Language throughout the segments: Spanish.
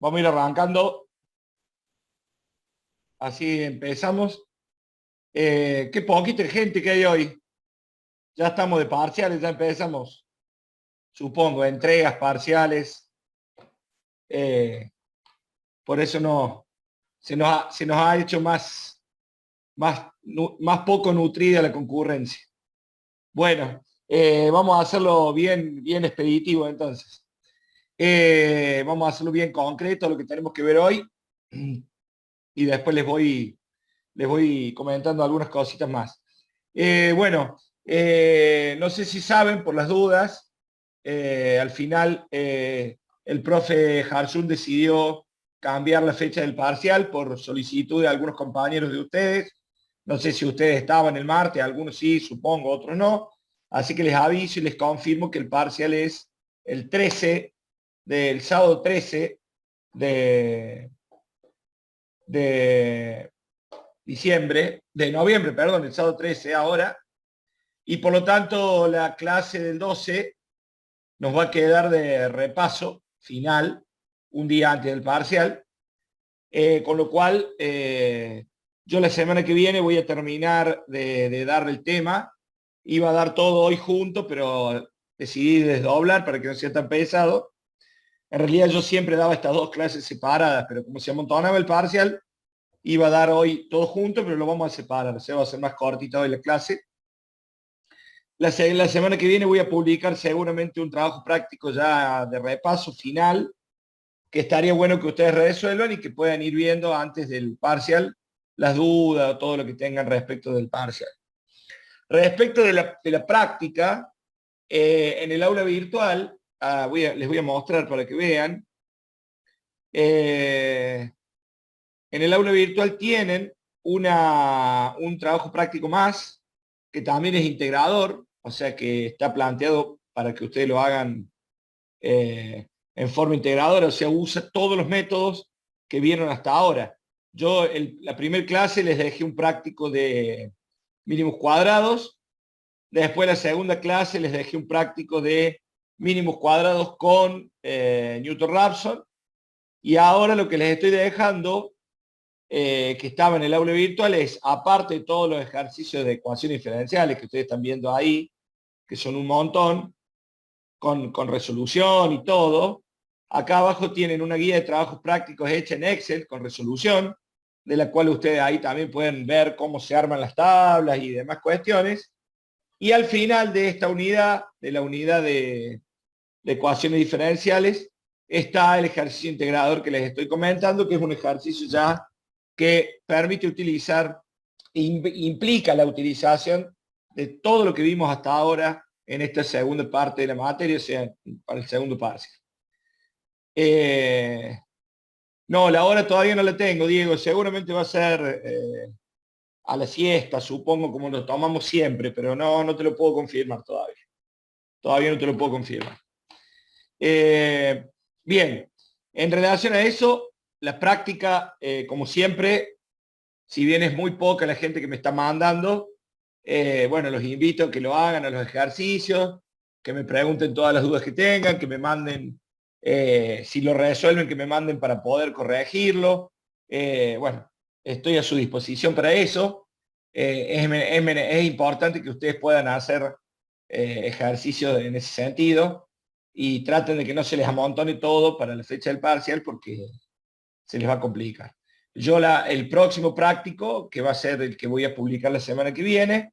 Vamos a ir arrancando, así empezamos. Qué poquita gente que hay hoy. Ya estamos de parciales, ya empezamos, supongo, entregas parciales. Eh, por eso no, se nos ha hecho más poco nutrida la concurrencia. Bueno, vamos a hacerlo bien, bien expeditivo entonces. Vamos a hacerlo bien concreto, lo que tenemos que ver hoy. Y después les voy comentando algunas cositas más. Bueno, no sé si saben, por las dudas, al final el profe Harsun decidió cambiar la fecha del parcial por solicitud de algunos compañeros de ustedes. No sé si ustedes estaban el martes, algunos sí, supongo, otros no. Así que les aviso y les confirmo que el parcial es el 13, del sábado 13 de de noviembre, perdón, el sábado 13 ahora, y por lo tanto la clase del 12 nos va a quedar de repaso final un día antes del parcial, con lo cual yo la semana que viene voy a terminar de dar el tema, iba a dar todo hoy junto, pero decidí desdoblar para que no sea tan pesado. En realidad yo siempre daba estas dos clases separadas, pero como se amontonaba el parcial, iba a dar hoy todo junto, pero lo vamos a separar, se va a hacer más cortita hoy la clase. La semana que viene voy a publicar seguramente un trabajo práctico ya de repaso final, que estaría bueno que ustedes resuelvan y que puedan ir viendo antes del parcial las dudas o todo lo que tengan respecto del parcial. Respecto de la práctica, en el aula virtual, les voy a mostrar para que vean, en el aula virtual tienen un trabajo práctico más, que también es integrador, o sea que está planteado para que ustedes lo hagan en forma integradora, o sea, usa todos los métodos que vieron hasta ahora. Yo la primera clase les dejé un práctico de mínimos cuadrados, después la segunda clase les dejé un práctico de mínimos cuadrados con Newton-Raphson, y ahora lo que les estoy dejando que estaba en el aula virtual es, aparte de todos los ejercicios de ecuaciones diferenciales que ustedes están viendo ahí, que son un montón, con resolución y todo, acá abajo tienen una guía de trabajos prácticos hecha en Excel con resolución, de la cual ustedes ahí también pueden ver cómo se arman las tablas y demás cuestiones. Y al final de esta unidad, de la unidad de ecuaciones diferenciales, está el ejercicio integrador que les estoy comentando, que es un ejercicio ya que permite utilizar, implica la utilización de todo lo que vimos hasta ahora en esta segunda parte de la materia, o sea, para el segundo parcial. No, la hora todavía no la tengo, Diego, seguramente va a ser a la siesta, supongo, como lo tomamos siempre, pero no te lo puedo confirmar todavía. Todavía no te lo puedo confirmar. Bien, en relación a eso, la práctica, como siempre, si bien es muy poca la gente que me está mandando, bueno, los invito a que lo hagan a los ejercicios, que me pregunten todas las dudas que tengan, que me manden, si lo resuelven, que me manden para poder corregirlo. Bueno, estoy a su disposición para eso. Es importante que ustedes puedan hacer ejercicios en ese sentido y traten de que no se les amontone todo para la fecha del parcial porque se les va a complicar. El próximo práctico, que va a ser el que voy a publicar la semana que viene,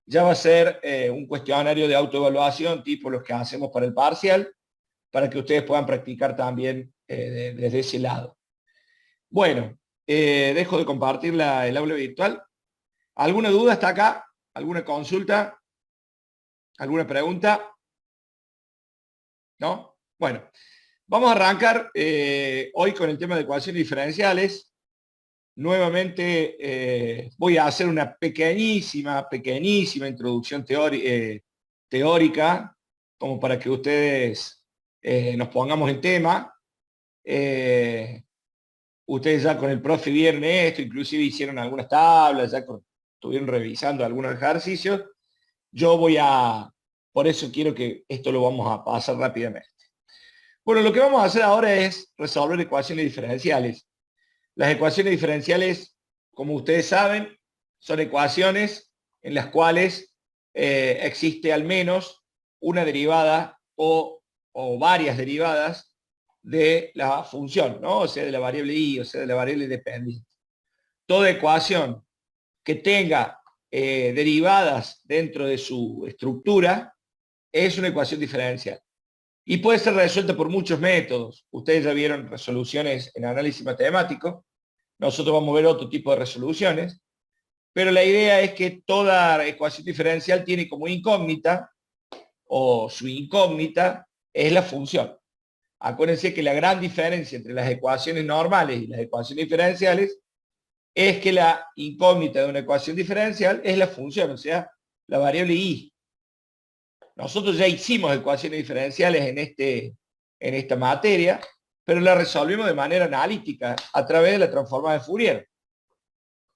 ya va a ser un cuestionario de autoevaluación tipo los que hacemos para el parcial, para que ustedes puedan practicar también desde ese lado. Bueno, dejo de compartir el aula virtual. ¿Alguna duda hasta acá? ¿Alguna consulta? ¿Alguna pregunta? ¿No? Bueno, vamos a arrancar hoy con el tema de ecuaciones diferenciales. Nuevamente voy a hacer una pequeñísima introducción teórica, como para que ustedes nos pongamos en tema. Ustedes ya con el profe vieron esto, inclusive hicieron algunas tablas, ya estuvieron revisando algunos ejercicios. Por eso quiero que esto lo vamos a pasar rápidamente. Bueno, lo que vamos a hacer ahora es resolver ecuaciones diferenciales. Las ecuaciones diferenciales, como ustedes saben, son ecuaciones en las cuales existe al menos una derivada o varias derivadas de la función, ¿no? O sea, de la variable y, o sea, de la variable dependiente. Toda ecuación que tenga derivadas dentro de su estructura es una ecuación diferencial. Y puede ser resuelta por muchos métodos. Ustedes ya vieron resoluciones en análisis matemático. Nosotros vamos a ver otro tipo de resoluciones. Pero la idea es que toda ecuación diferencial tiene como incógnita, o su incógnita, es la función. Acuérdense que la gran diferencia entre las ecuaciones normales y las ecuaciones diferenciales es que la incógnita de una ecuación diferencial es la función, o sea, la variable y. Nosotros ya hicimos ecuaciones diferenciales en esta materia, pero la resolvimos de manera analítica a través de la transformada de Fourier.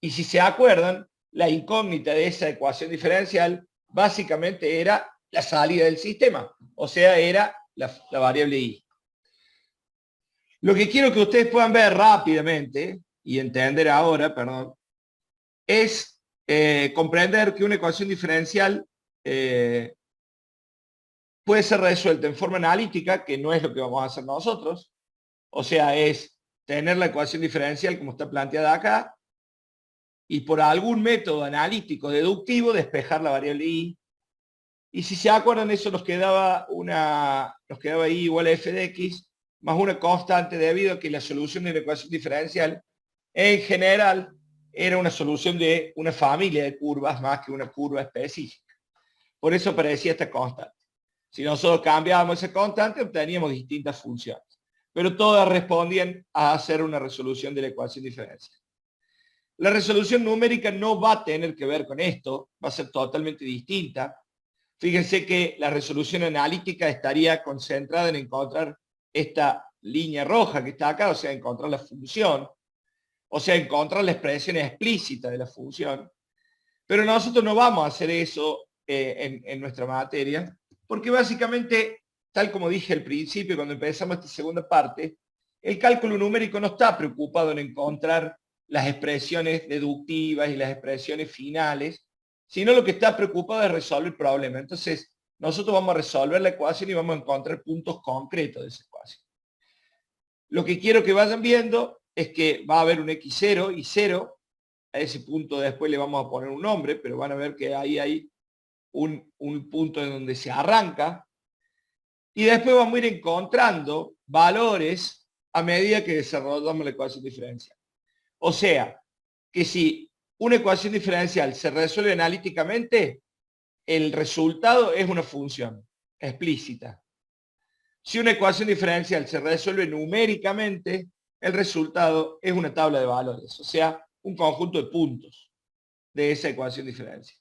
Y si se acuerdan, la incógnita de esa ecuación diferencial básicamente era la salida del sistema, o sea, era la variable y. Lo que quiero que ustedes puedan ver rápidamente y entender ahora, perdón, es comprender que una ecuación diferencial puede ser resuelta en forma analítica, que no es lo que vamos a hacer nosotros, o sea, es tener la ecuación diferencial como está planteada acá, y por algún método analítico deductivo despejar la variable y. Y si se acuerdan, eso nos quedaba y igual a f de x más una constante, debido a que la solución de la ecuación diferencial en general era una solución de una familia de curvas más que una curva específica. Por eso aparecía esta constante. Si nosotros cambiábamos esa constante, obteníamos distintas funciones. Pero todas respondían a hacer una resolución de la ecuación diferencial. La resolución numérica no va a tener que ver con esto, va a ser totalmente distinta. Fíjense que la resolución analítica estaría concentrada en encontrar esta línea roja que está acá, o sea, encontrar la función, o sea, encontrar la expresión explícita de la función. Pero nosotros no vamos a hacer eso en nuestra materia, porque básicamente, tal como dije al principio, cuando empezamos esta segunda parte, el cálculo numérico no está preocupado en encontrar las expresiones deductivas y las expresiones finales, sino lo que está preocupado es resolver el problema. Entonces, nosotros vamos a resolver la ecuación y vamos a encontrar puntos concretos de esa ecuación. Lo que quiero que vayan viendo es que va a haber un x0 y 0. A ese punto después le vamos a poner un nombre, pero van a ver que ahí hay un punto en donde se arranca. Y después vamos a ir encontrando valores a medida que desarrollamos la ecuación diferencial. O sea, que si una ecuación diferencial se resuelve analíticamente, el resultado es una función explícita. Si una ecuación diferencial se resuelve numéricamente, el resultado es una tabla de valores, o sea, un conjunto de puntos de esa ecuación diferencial.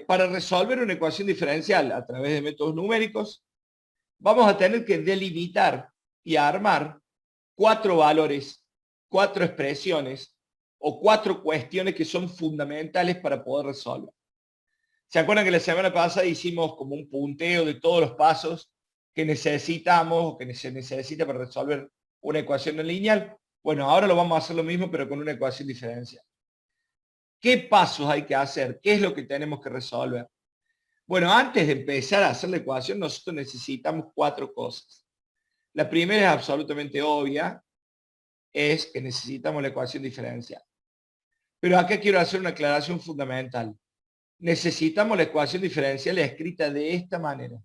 Para resolver una ecuación diferencial a través de métodos numéricos, vamos a tener que delimitar y armar 4 valores, 4 expresiones o 4 cuestiones que son fundamentales para poder resolver. ¿Se acuerdan que la semana pasada hicimos como un punteo de todos los pasos que necesitamos o que se necesita para resolver una ecuación no lineal? Bueno, ahora lo vamos a hacer lo mismo, pero con una ecuación diferencial. ¿Qué pasos hay que hacer? ¿Qué es lo que tenemos que resolver? Bueno, antes de empezar a hacer la ecuación, nosotros necesitamos 4 cosas. La primera es absolutamente obvia, es que necesitamos la ecuación diferencial. Pero acá quiero hacer una aclaración fundamental. Necesitamos la ecuación diferencial escrita de esta manera.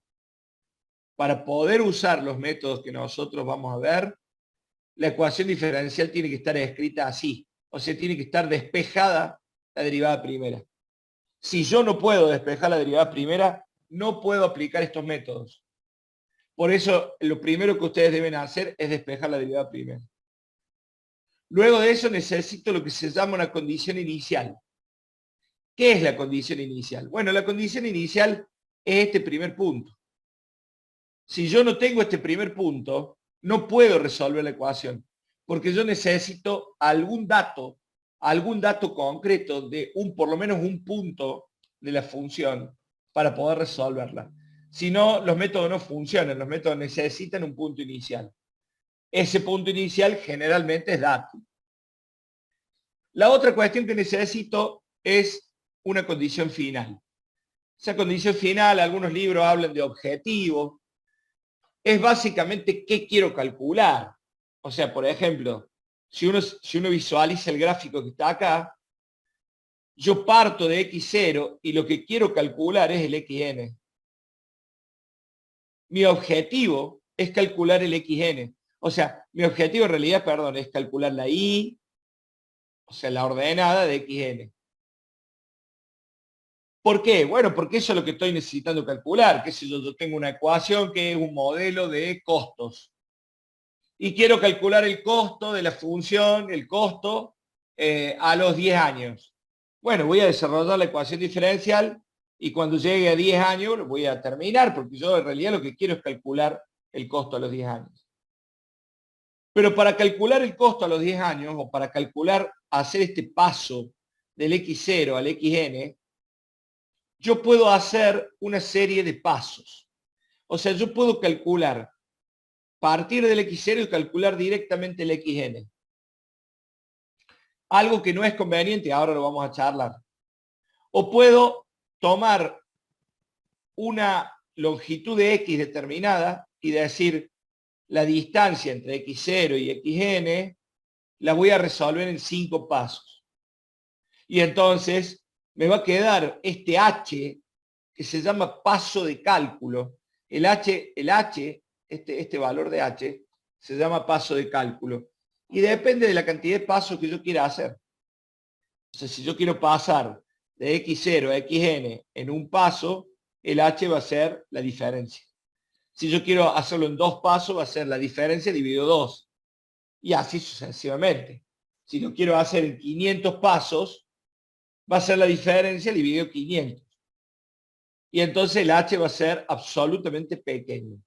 Para poder usar los métodos que nosotros vamos a ver, la ecuación diferencial tiene que estar escrita así. O sea, tiene que estar despejada la derivada primera. Si yo no puedo despejar la derivada primera, no puedo aplicar estos métodos. Por eso, lo primero que ustedes deben hacer es despejar la derivada primera. Luego de eso necesito lo que se llama una condición inicial. ¿Qué es la condición inicial? Bueno, la condición inicial es este primer punto. Si yo no tengo este primer punto, no puedo resolver la ecuación, porque yo necesito algún dato concreto de por lo menos un punto de la función para poder resolverla. Si no, los métodos no funcionan, los métodos necesitan un punto inicial. Ese punto inicial generalmente es dato. La otra cuestión que necesito es una condición final. Esa condición final, algunos libros hablan de objetivo, es básicamente qué quiero calcular. O sea, por ejemplo, si uno visualiza el gráfico que está acá, yo parto de x0 y lo que quiero calcular es el xn. Mi objetivo es calcular el xn. O sea, mi objetivo en realidad, perdón, es calcular la y, o sea, la ordenada de xn. ¿Por qué? Bueno, porque eso es lo que estoy necesitando calcular. Que si yo tengo una ecuación que es un modelo de costos y quiero calcular el costo de la función, el costo a los 10 años. Bueno, voy a desarrollar la ecuación diferencial y cuando llegue a 10 años lo voy a terminar, porque yo en realidad lo que quiero es calcular el costo a los 10 años. Pero para calcular el costo a los 10 años, o para calcular, hacer este paso del x0 al xn, yo puedo hacer una serie de pasos. O sea, yo puedo calcular, partir del x0 y calcular directamente el xn. Algo que no es conveniente, ahora lo vamos a charlar. O puedo tomar una longitud de x determinada y decir la distancia entre x0 y xn la voy a resolver en 5 pasos. Y entonces me va a quedar este h que se llama paso de cálculo. El h, este valor de h, se llama paso de cálculo. Y depende de la cantidad de pasos que yo quiera hacer. O sea, si yo quiero pasar de x0 a xn en un paso, el h va a ser la diferencia. Si yo quiero hacerlo en 2 pasos, va a ser la diferencia dividido 2. Y así sucesivamente. Si lo quiero hacer en 500 pasos, va a ser la diferencia dividido 500. Y entonces el h va a ser absolutamente pequeño.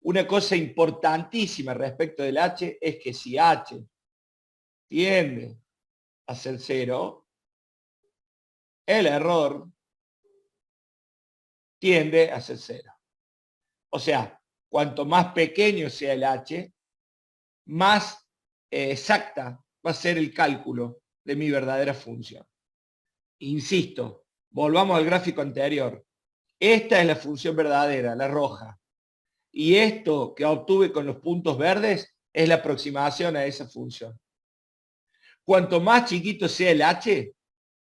Una cosa importantísima respecto del h es que si h tiende a ser 0, el error tiende a ser 0. O sea, cuanto más pequeño sea el h, más exacta va a ser el cálculo de mi verdadera función. Insisto, volvamos al gráfico anterior. Esta es la función verdadera, la roja. Y esto que obtuve con los puntos verdes es la aproximación a esa función. Cuanto más chiquito sea el h,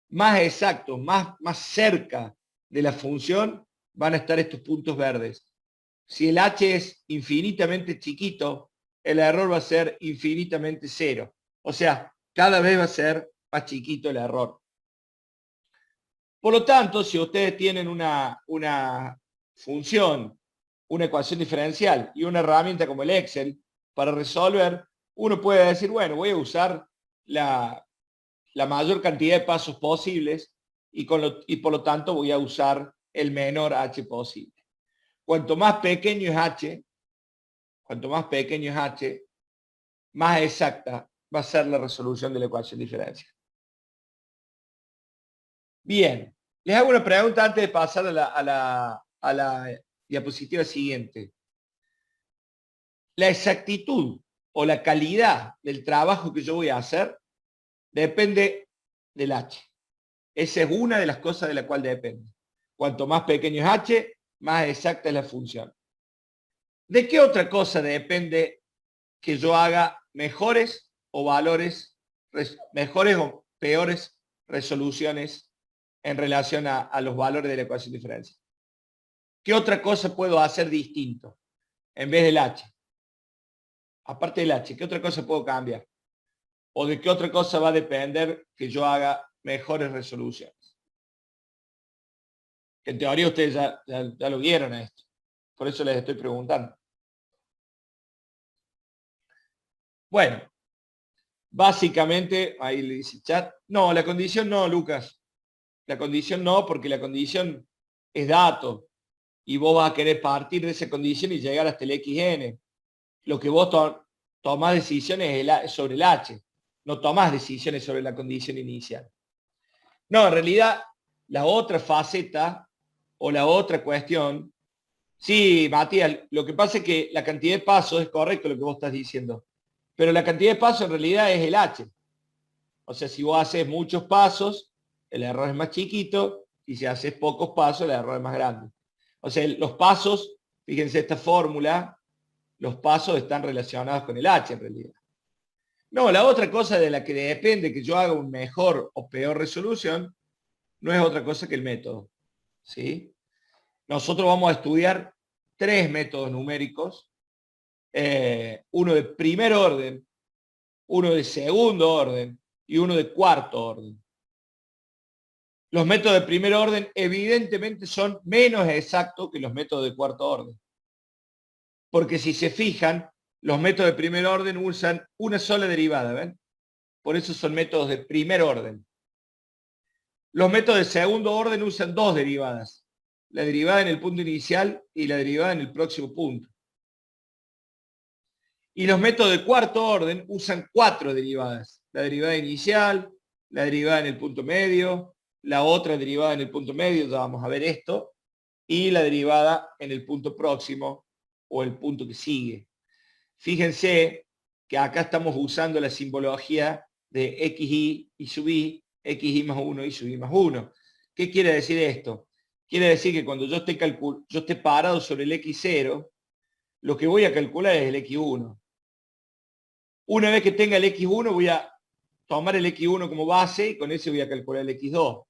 más exacto, más cerca de la función van a estar estos puntos verdes. Si el h es infinitamente chiquito, el error va a ser infinitamente 0. O sea, cada vez va a ser más chiquito el error. Por lo tanto, si ustedes tienen una función, una ecuación diferencial y una herramienta como el Excel para resolver, uno puede decir, bueno, voy a usar la mayor cantidad de pasos posibles y por lo tanto voy a usar el menor h posible. Cuanto más pequeño es h, más exacta va a ser la resolución de la ecuación diferencial. Bien, les hago una pregunta antes de pasar a la diapositiva siguiente. La exactitud o la calidad del trabajo que yo voy a hacer depende del h. Esa es una de las cosas de la cual depende. Cuanto más pequeño es h, más exacta es la función. ¿De qué otra cosa depende que yo haga mejores o peores resoluciones en relación a los valores de la ecuación diferencial? ¿Qué otra cosa puedo hacer distinto en vez del h? Aparte del h, ¿qué otra cosa puedo cambiar? ¿O de qué otra cosa va a depender que yo haga mejores resoluciones? En teoría ustedes ya lo vieron a esto. Por eso les estoy preguntando. Bueno, básicamente, ahí le dice el chat. No, la condición no, Lucas. La condición no, porque la condición es dato. Y vos vas a querer partir de esa condición y llegar hasta el xn. Lo que vos tomás decisiones sobre el h. No tomás decisiones sobre la condición inicial. No, en realidad, la otra faceta O la otra cuestión, sí, Matías, lo que pasa es que la cantidad de pasos es correcto lo que vos estás diciendo, pero la cantidad de pasos en realidad es el H. O sea, si vos haces muchos pasos, el error es más chiquito, y si haces pocos pasos, el error es más grande. O sea, los pasos, fíjense esta fórmula, los pasos están relacionados con el H en realidad. No, la otra cosa de la que depende que yo haga un mejor o peor resolución, no es otra cosa que el método. ¿Sí? Nosotros vamos a estudiar tres métodos numéricos, uno de primer orden, uno de segundo orden y uno de cuarto orden. Los métodos de primer orden evidentemente son menos exactos que los métodos de cuarto orden. Porque si se fijan, los métodos de primer orden usan una sola derivada, ¿ven? Por eso son métodos de primer orden. Los métodos de segundo orden usan dos derivadas. La derivada en el punto inicial y la derivada en el próximo punto. Y los métodos de cuarto orden usan cuatro derivadas. La derivada inicial, la derivada en el punto medio, la otra derivada en el punto medio, ya vamos a ver esto, y la derivada en el punto próximo o el punto que sigue. Fíjense que acá estamos usando la simbología de xy y sub i, xy más 1 y sub i más 1. ¿Qué quiere decir esto? Quiere decir que cuando yo esté parado sobre el x0, lo que voy a calcular es el x1. Una vez que tenga el x1 voy a tomar el x1 como base y con ese voy a calcular el x2.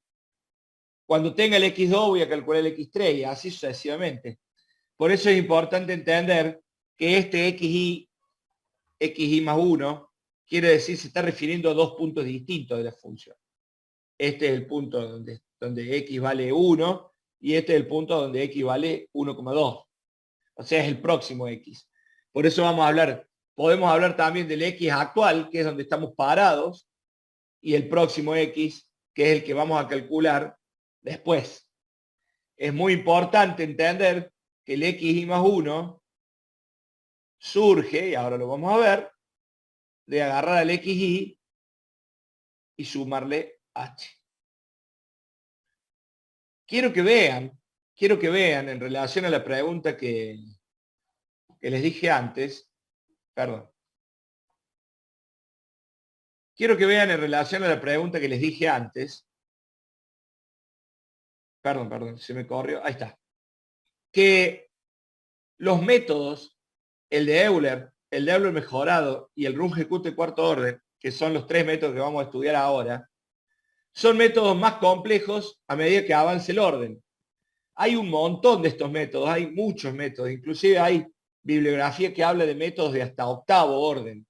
Cuando tenga el x2 voy a calcular el x3 y así sucesivamente. Por eso es importante entender que este xy más 1 quiere decir, se está refiriendo a dos puntos distintos de la función. Este es el punto donde x vale 1 y este es el punto donde x vale 1,2. O sea, es el próximo x. Por eso podemos hablar también del x actual, que es donde estamos parados, y el próximo x, que es el que vamos a calcular después. Es muy importante entender que el xy más 1 surge, y ahora lo vamos a ver, de agarrar al xy y sumarle h. Quiero que vean en relación a la pregunta que les dije antes, perdón. Quiero que vean en relación a la pregunta que les dije antes, perdón, se me corrió, ahí está, que los métodos, el de Euler mejorado y el Runge-Kut de cuarto orden, que son los tres métodos que vamos a estudiar ahora, son métodos más complejos a medida que avance el orden. Hay un montón de estos métodos, hay muchos métodos, inclusive hay bibliografía que habla de métodos de hasta octavo orden.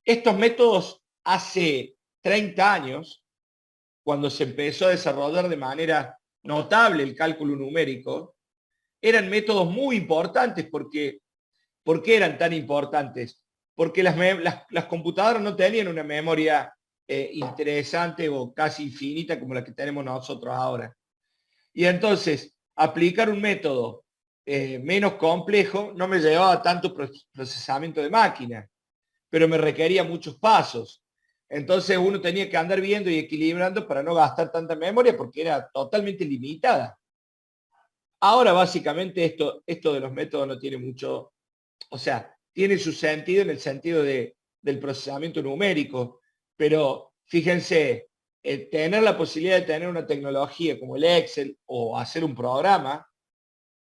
Estos métodos hace 30 años, cuando se empezó a desarrollar de manera notable el cálculo numérico, eran métodos muy importantes porque, ¿por qué eran tan importantes? Porque las computadoras no tenían una memoria interesante o casi infinita como la que tenemos nosotros ahora. Y entonces, aplicar un método menos complejo no me llevaba tanto procesamiento de máquina, pero me requería muchos pasos. Entonces uno tenía que andar viendo y equilibrando para no gastar tanta memoria porque era totalmente limitada. Ahora básicamente esto de los métodos no tiene mucho, o sea, tiene su sentido en el sentido del procesamiento numérico, pero fíjense, tener la posibilidad de tener una tecnología como el Excel o hacer un programa,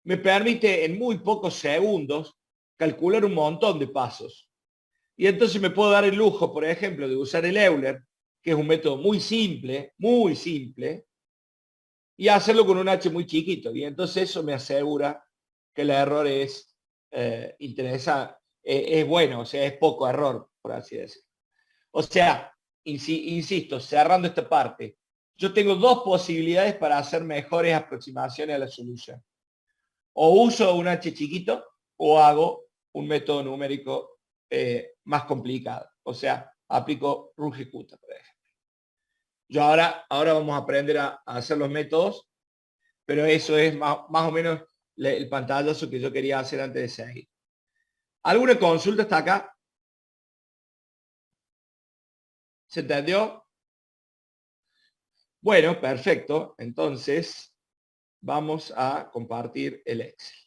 me permite en muy pocos segundos calcular un montón de pasos. Y entonces me puedo dar el lujo, por ejemplo, de usar el Euler, que es un método muy simple, y hacerlo con un H muy chiquito. Y entonces eso me asegura que el error es es bueno, o sea, es poco error, por así decirlo. O sea, insisto, cerrando esta parte, yo tengo dos posibilidades para hacer mejores aproximaciones a la solución. O uso un H chiquito o hago un método numérico más complicado. O sea, aplico Runge-Kutta, por ejemplo. Yo ahora vamos a aprender a hacer los métodos, pero eso es más o menos el pantallazo que yo quería hacer antes de seguir. ¿Alguna consulta hasta acá? ¿Se entendió? Bueno, perfecto. Entonces, vamos a compartir el Excel.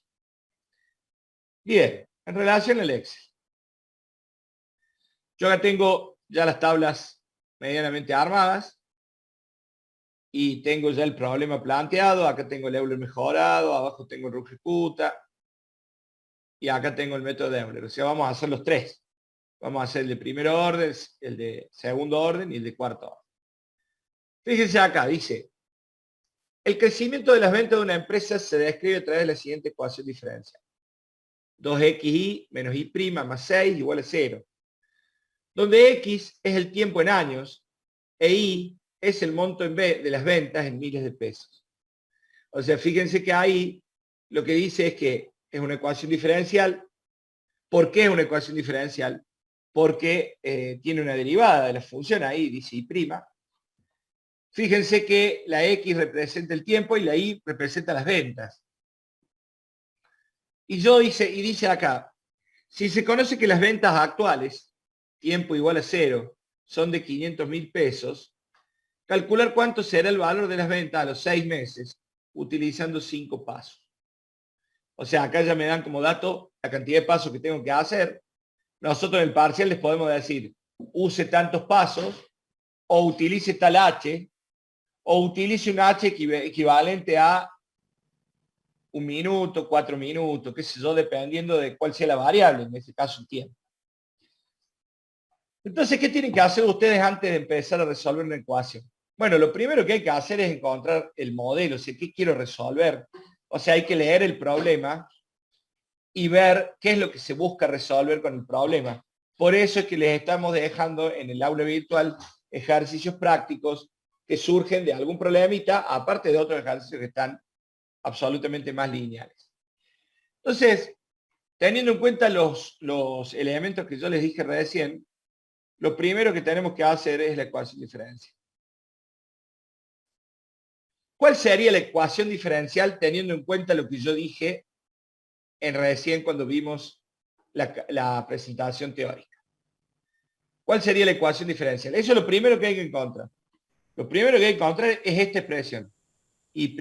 Bien, en relación al Excel. Yo acá tengo ya las tablas medianamente armadas y tengo ya el problema planteado. Acá tengo el Euler mejorado, abajo tengo el Rugeputa y acá tengo el método de Euler. O sea, vamos a hacer los tres. Vamos a hacer el de primer orden, el de segundo orden y el de cuarto orden. Fíjense acá, dice, el crecimiento de las ventas de una empresa se describe a través de la siguiente ecuación diferencial. 2xy menos y' más 6 igual a 0. Donde x es el tiempo en años e y es el monto de las ventas en miles de pesos. O sea, fíjense que ahí lo que dice es que es una ecuación diferencial. ¿Por qué es una ecuación diferencial? Porque tiene una derivada de la función ahí, dice y'. Fíjense que la x representa el tiempo y la y representa las ventas. Y dice acá, si se conoce que las ventas actuales, tiempo igual a 0, son de 500.000 pesos, calcular cuánto será el valor de las ventas a los 6 meses utilizando 5 pasos. O sea, acá ya me dan como dato la cantidad de pasos que tengo que hacer. Nosotros en el parcial les podemos decir, use tantos pasos, o utilice tal h, o utilice un h equivalente a 1 minuto, 4 minutos, qué sé yo, dependiendo de cuál sea la variable, en este caso el tiempo. Entonces, ¿qué tienen que hacer ustedes antes de empezar a resolver una ecuación? Bueno, lo primero que hay que hacer es encontrar el modelo, o sea, ¿qué quiero resolver? O sea, hay que leer el problema y ver qué es lo que se busca resolver con el problema. Por eso es que les estamos dejando en el aula virtual ejercicios prácticos que surgen de algún problemita, aparte de otros ejercicios que están absolutamente más lineales. Entonces, teniendo en cuenta los elementos que yo les dije recién, lo primero que tenemos que hacer es la ecuación diferencial. ¿Cuál sería la ecuación diferencial teniendo en cuenta lo que yo dije en recién cuando vimos la presentación teórica? ¿Cuál sería la ecuación diferencial? Eso es lo primero que hay que encontrar. Lo primero que hay que encontrar es esta expresión. Y'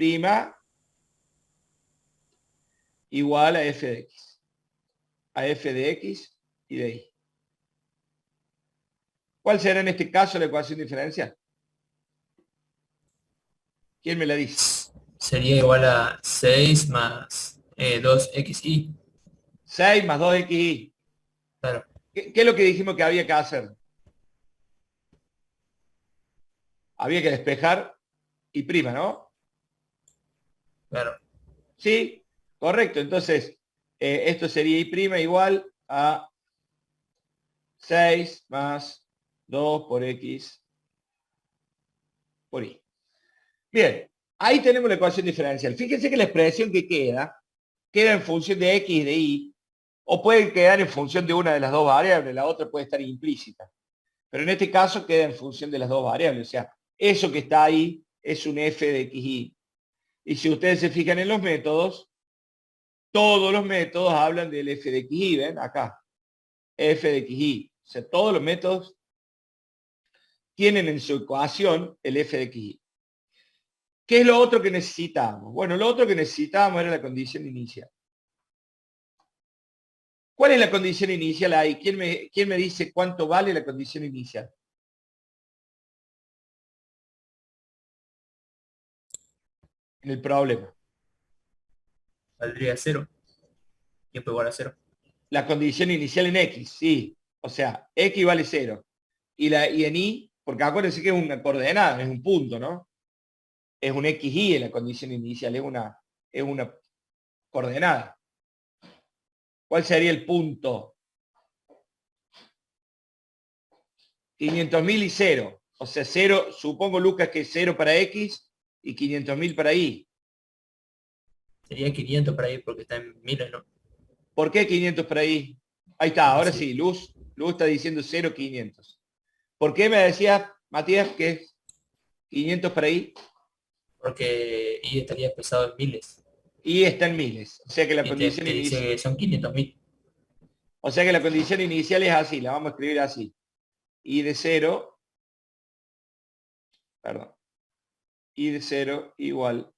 igual a f de x. A f de x y de y. ¿Cuál será en este caso la ecuación diferencial? ¿Quién me la dice? Sería igual a 6 más 2xy. 6 más 2xy. Claro, ¿Qué es lo que dijimos que había que hacer? Había que despejar y', ¿no? claro. Sí, correcto. Entonces, esto sería y' igual a 6 más 2 por x por y. Bien, ahí tenemos la ecuación diferencial. Fíjense que la expresión que queda en función de x y de y, o puede quedar en función de una de las dos variables, la otra puede estar implícita. Pero en este caso queda en función de las dos variables. O sea, eso que está ahí es un f de xy. Y si ustedes se fijan en los métodos, todos los métodos hablan del f de xy, ¿ven? Acá, f de xy. O sea, todos los métodos tienen en su ecuación el f de xy. ¿Qué es lo otro que necesitábamos? Bueno, lo otro que necesitábamos era la condición inicial. ¿Cuál es la condición inicial ahí? ¿Quién me dice cuánto vale la condición inicial? En el problema. Valdría 0. Tiempo igual a 0. La condición inicial en x, sí. O sea, x vale 0. Y en y, porque acuérdense que es una coordenada, es un punto, ¿no? Es un xy en la condición inicial, es una coordenada. ¿Cuál sería el punto? 500.000 y 0. O sea, 0, supongo, Lucas, que es 0 para x y 500.000 para y. Sería 500 para ir porque está en miles, ¿no? ¿Por qué 500 para y? Ahí está, Porque ahora sí. sí, Luz está diciendo 0, 500. ¿Por qué me decías, Matías, que es 500 para y? Porque y estaría pesado en miles. Y está en miles. O sea que la Y te, condición te dice inicial, que son 500.000. o sea que la condición inicial es así, la vamos a escribir así. Y de 0, perdón, y de 0 igual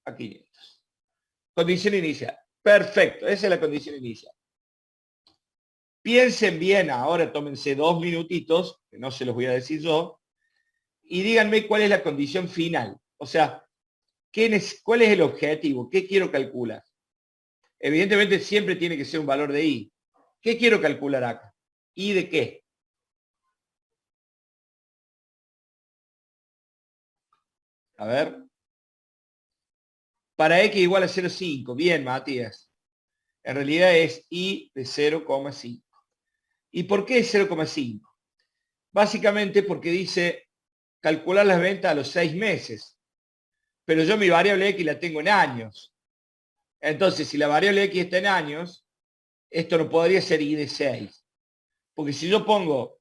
a 500. Condición inicial. Perfecto, esa es la condición inicial. Piensen bien, ahora tómense 2 minutitos, que no se los voy a decir yo, y díganme cuál es la condición final. O sea, ¿cuál es el objetivo? ¿Qué quiero calcular? Evidentemente siempre tiene que ser un valor de I. ¿Qué quiero calcular acá? ¿I de qué? A ver. Para X igual a 0,5. Bien, Matías. En realidad es I de 0,5. ¿Y por qué 0,5? Básicamente porque dice calcular las ventas a los 6 meses. Pero yo mi variable X la tengo en años. Entonces, si la variable X está en años, esto no podría ser I de 6. Porque si yo pongo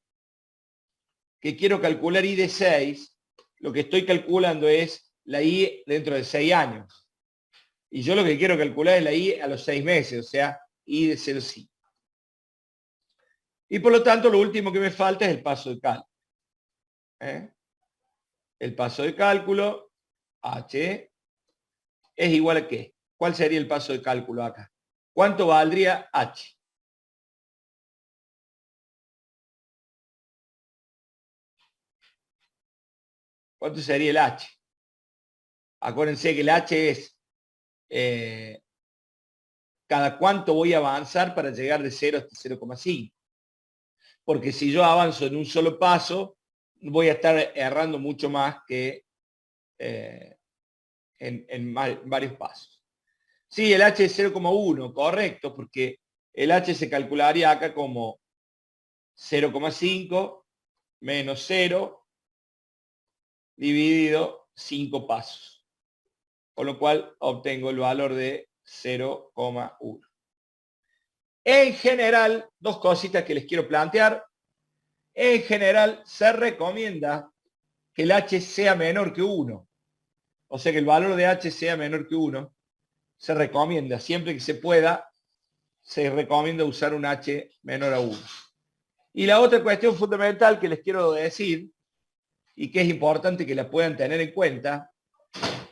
que quiero calcular I de 6, lo que estoy calculando es la I dentro de 6 años. Y yo lo que quiero calcular es la I a los 6 meses, o sea, I de 0,5. Y por lo tanto, lo último que me falta es el paso de cálculo. El paso de cálculo, H, es igual a ¿qué? ¿Cuál sería el paso de cálculo acá? ¿Cuánto valdría H? ¿Cuánto sería el H? Acuérdense que el H es cada cuánto voy a avanzar para llegar de 0 hasta 0,5. Porque si yo avanzo en un solo paso, voy a estar errando mucho más que en varios pasos. Sí, el H es 0,1, correcto, porque el H se calcularía acá como 0,5 menos 0 dividido 5 pasos. Con lo cual obtengo el valor de 0,1. En general, dos cositas que les quiero plantear. En general, se recomienda que el H sea menor que 1. O sea, que el valor de H sea menor que 1. Se recomienda, siempre que se pueda, se recomienda usar un H menor a 1. Y la otra cuestión fundamental que les quiero decir, y que es importante que la puedan tener en cuenta,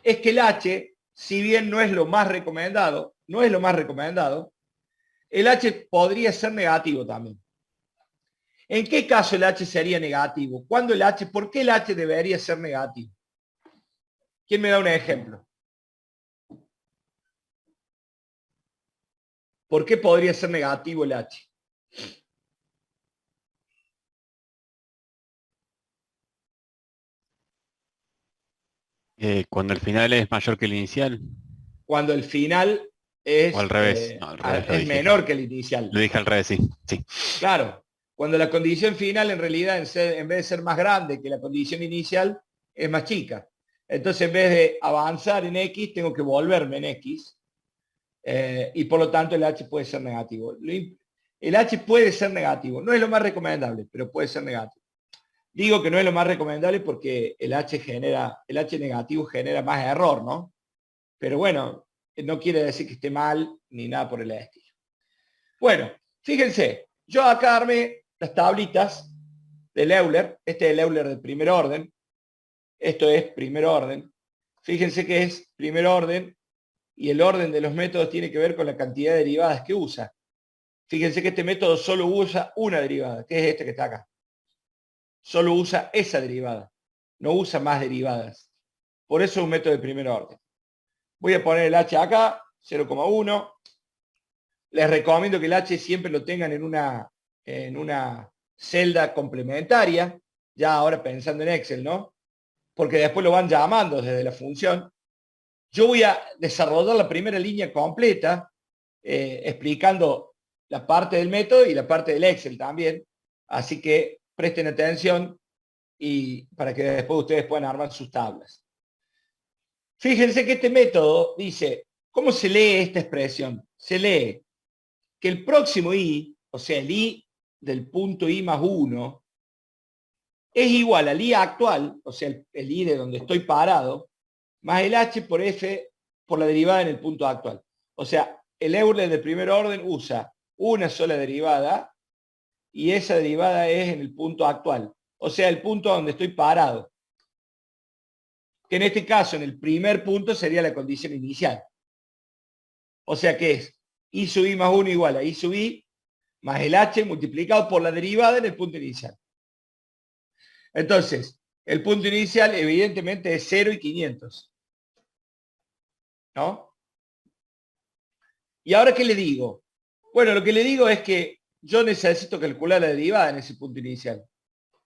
es que el H, si bien no es lo más recomendado, el H podría ser negativo también. ¿En qué caso el H sería negativo? ¿Por qué el H debería ser negativo? ¿Quién me da un ejemplo? ¿Por qué podría ser negativo el H? Cuando el final es mayor que el inicial, Cuando el final o al es, revés. No, al revés lo es dije. menor que el inicial. Lo dije al revés, sí. Sí. Claro, cuando la condición final en realidad en vez de ser más grande que la condición inicial, es más chica. Entonces en vez de avanzar en X, tengo que volverme en X. Y por lo tanto el H puede ser negativo. El H puede ser negativo. No es lo más recomendable, pero puede ser negativo. Digo que no es lo más recomendable porque el H negativo genera más error, ¿no? Pero bueno, no quiere decir que esté mal ni nada por el estilo. Bueno, fíjense, yo acá armé las tablitas del Euler. Este es el Euler del primer orden. Esto es primer orden. Fíjense que es primer orden y el orden de los métodos tiene que ver con la cantidad de derivadas que usa. Fíjense que este método solo usa una derivada, que es este que está acá. Solo usa esa derivada. No usa más derivadas. Por eso es un método de primer orden. Voy a poner el H acá, 0,1. Les recomiendo que el H siempre lo tengan en una celda complementaria, ya ahora pensando en Excel, ¿no? Porque después lo van llamando desde la función. Yo voy a desarrollar la primera línea completa, explicando la parte del método y la parte del Excel también. Así que presten atención y para que después ustedes puedan armar sus tablas. Fíjense que este método dice, ¿cómo se lee esta expresión? Se lee que el próximo I, o sea, el I del punto I más 1, es igual al I actual, o sea, el I de donde estoy parado, más el H por F por la derivada en el punto actual. O sea, el Euler del primer orden usa una sola derivada y esa derivada es en el punto actual. O sea, el punto donde estoy parado. que en este caso, en el primer punto, sería la condición inicial. O sea que es I sub I más 1 igual a I sub I más el H multiplicado por la derivada en el punto inicial. Entonces, el punto inicial evidentemente es 0 y 500. ¿No? ¿Y ahora qué le digo? Bueno, lo que le digo es que yo necesito calcular la derivada en ese punto inicial.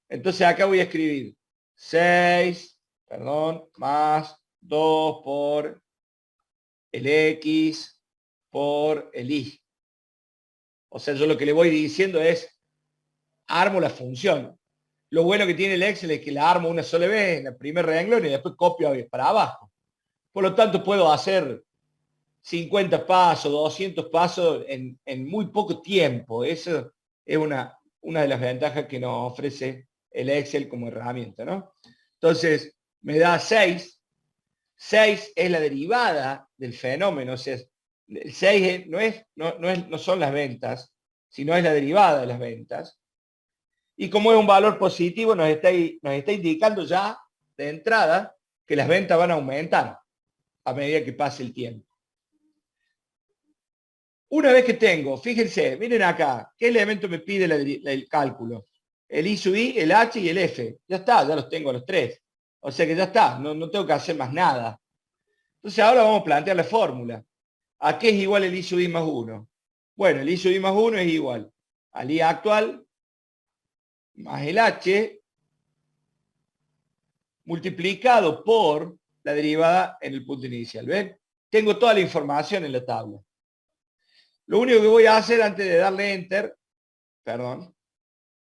Entonces acá voy a escribir 6, perdón, más 2 por el X por el Y. O sea, yo lo que le voy diciendo es, armo la función. Lo bueno que tiene el Excel es que la armo una sola vez en el primer renglón y después copio para abajo. Por lo tanto, puedo hacer 50 pasos, 200 pasos en muy poco tiempo. Eso es una de las ventajas que nos ofrece el Excel como herramienta, ¿no? Entonces, me da 6. 6 es la derivada del fenómeno. O sea, el 6 no son las ventas, sino es la derivada de las ventas. Y como es un valor positivo, nos está indicando ya de entrada que las ventas van a aumentar a medida que pase el tiempo. Una vez que tengo, fíjense, miren acá, ¿qué elemento me pide el cálculo? El I sub I, el H y el F. Ya está, ya los tengo los tres. O sea que ya está, no tengo que hacer más nada. Entonces ahora vamos a plantear la fórmula. ¿A qué es igual el I sub I más 1? Bueno, el I sub I más 1 es igual al I actual más el H multiplicado por la derivada en el punto inicial. ¿Ven? Tengo toda la información en la tabla. Lo único que voy a hacer antes de darle Enter, perdón,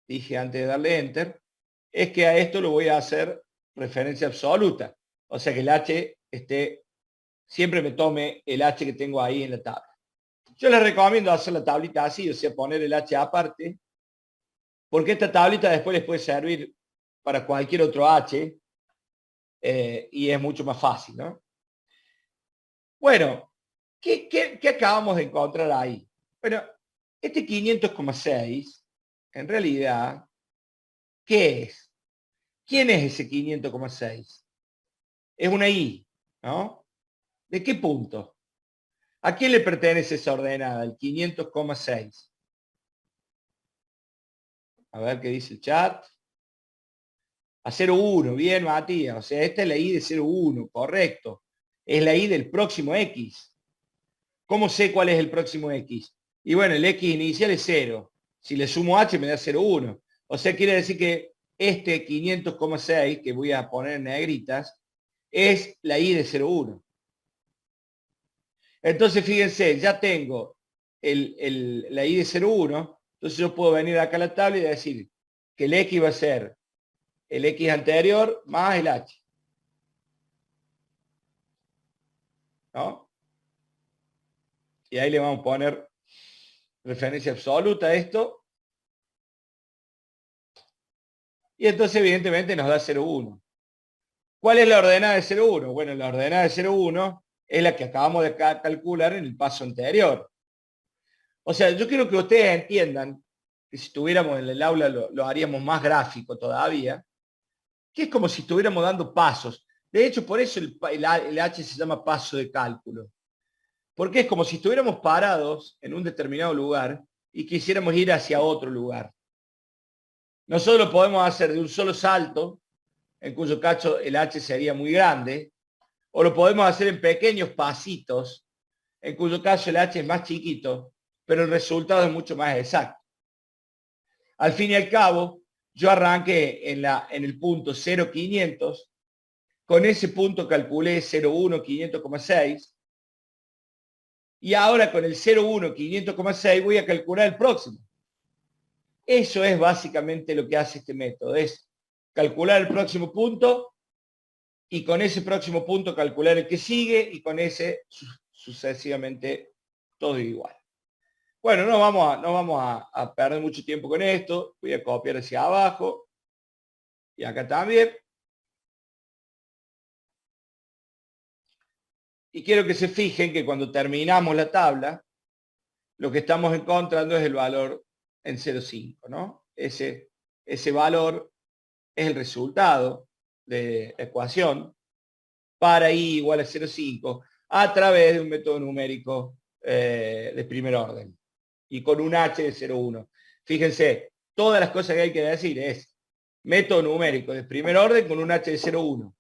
dije antes de darle Enter, es que a esto lo voy a hacer referencia absoluta. O sea que el H siempre me tome el H que tengo ahí en la tabla. Yo les recomiendo hacer la tablita así, o sea, poner el H aparte, porque esta tablita después les puede servir para cualquier otro H y es mucho más fácil, ¿no? Bueno, ¿qué acabamos de encontrar ahí? Bueno, este 500,6, en realidad, ¿qué es? ¿Quién es ese 500,6? Es una I, ¿no? ¿De qué punto? ¿A quién le pertenece esa ordenada, el 500,6? A ver qué dice el chat. A 0,1, bien, Matías. O sea, esta es la I de 0,1, correcto. Es la I del próximo X. ¿Cómo sé cuál es el próximo X? Y bueno, el X inicial es 0. Si le sumo H me da 0,1. O sea, quiere decir que este 500,6, que voy a poner en negritas, es la I de 0,1. Entonces, fíjense, ya tengo la I de 0,1. Entonces yo puedo venir acá a la tabla y decir que el X va a ser el X anterior más el H. ¿No? Y ahí le vamos a poner referencia absoluta a esto. Y entonces evidentemente nos da 0,1. ¿Cuál es la ordenada de 0,1? Bueno, la ordenada de 0,1 es la que acabamos de calcular en el paso anterior. O sea, yo quiero que ustedes entiendan que si estuviéramos en el aula lo haríamos más gráfico todavía, que es como si estuviéramos dando pasos. De hecho, por eso el H se llama paso de cálculo. Porque es como si estuviéramos parados en un determinado lugar y quisiéramos ir hacia otro lugar. Nosotros lo podemos hacer de un solo salto, en cuyo caso el H sería muy grande, o lo podemos hacer en pequeños pasitos, en cuyo caso el H es más chiquito, pero el resultado es mucho más exacto. Al fin y al cabo, yo arranqué en el punto 0,500, con ese punto calculé 0,1, 500,6, y ahora con el 0,1, 500,6 voy a calcular el próximo. Eso es básicamente lo que hace este método, es calcular el próximo punto y con ese próximo punto calcular el que sigue y con ese sucesivamente todo igual. Bueno, no vamos a perder mucho tiempo con esto. Voy a copiar hacia abajo y acá también. Y quiero que se fijen que cuando terminamos la tabla, lo que estamos encontrando es el valor en 0,5, ¿no? Ese valor es el resultado de la ecuación para i igual a 0,5 a través de un método numérico de primer orden y con un h de 0,1. Fíjense, todas las cosas que hay que decir es método numérico de primer orden con un h de 0,1.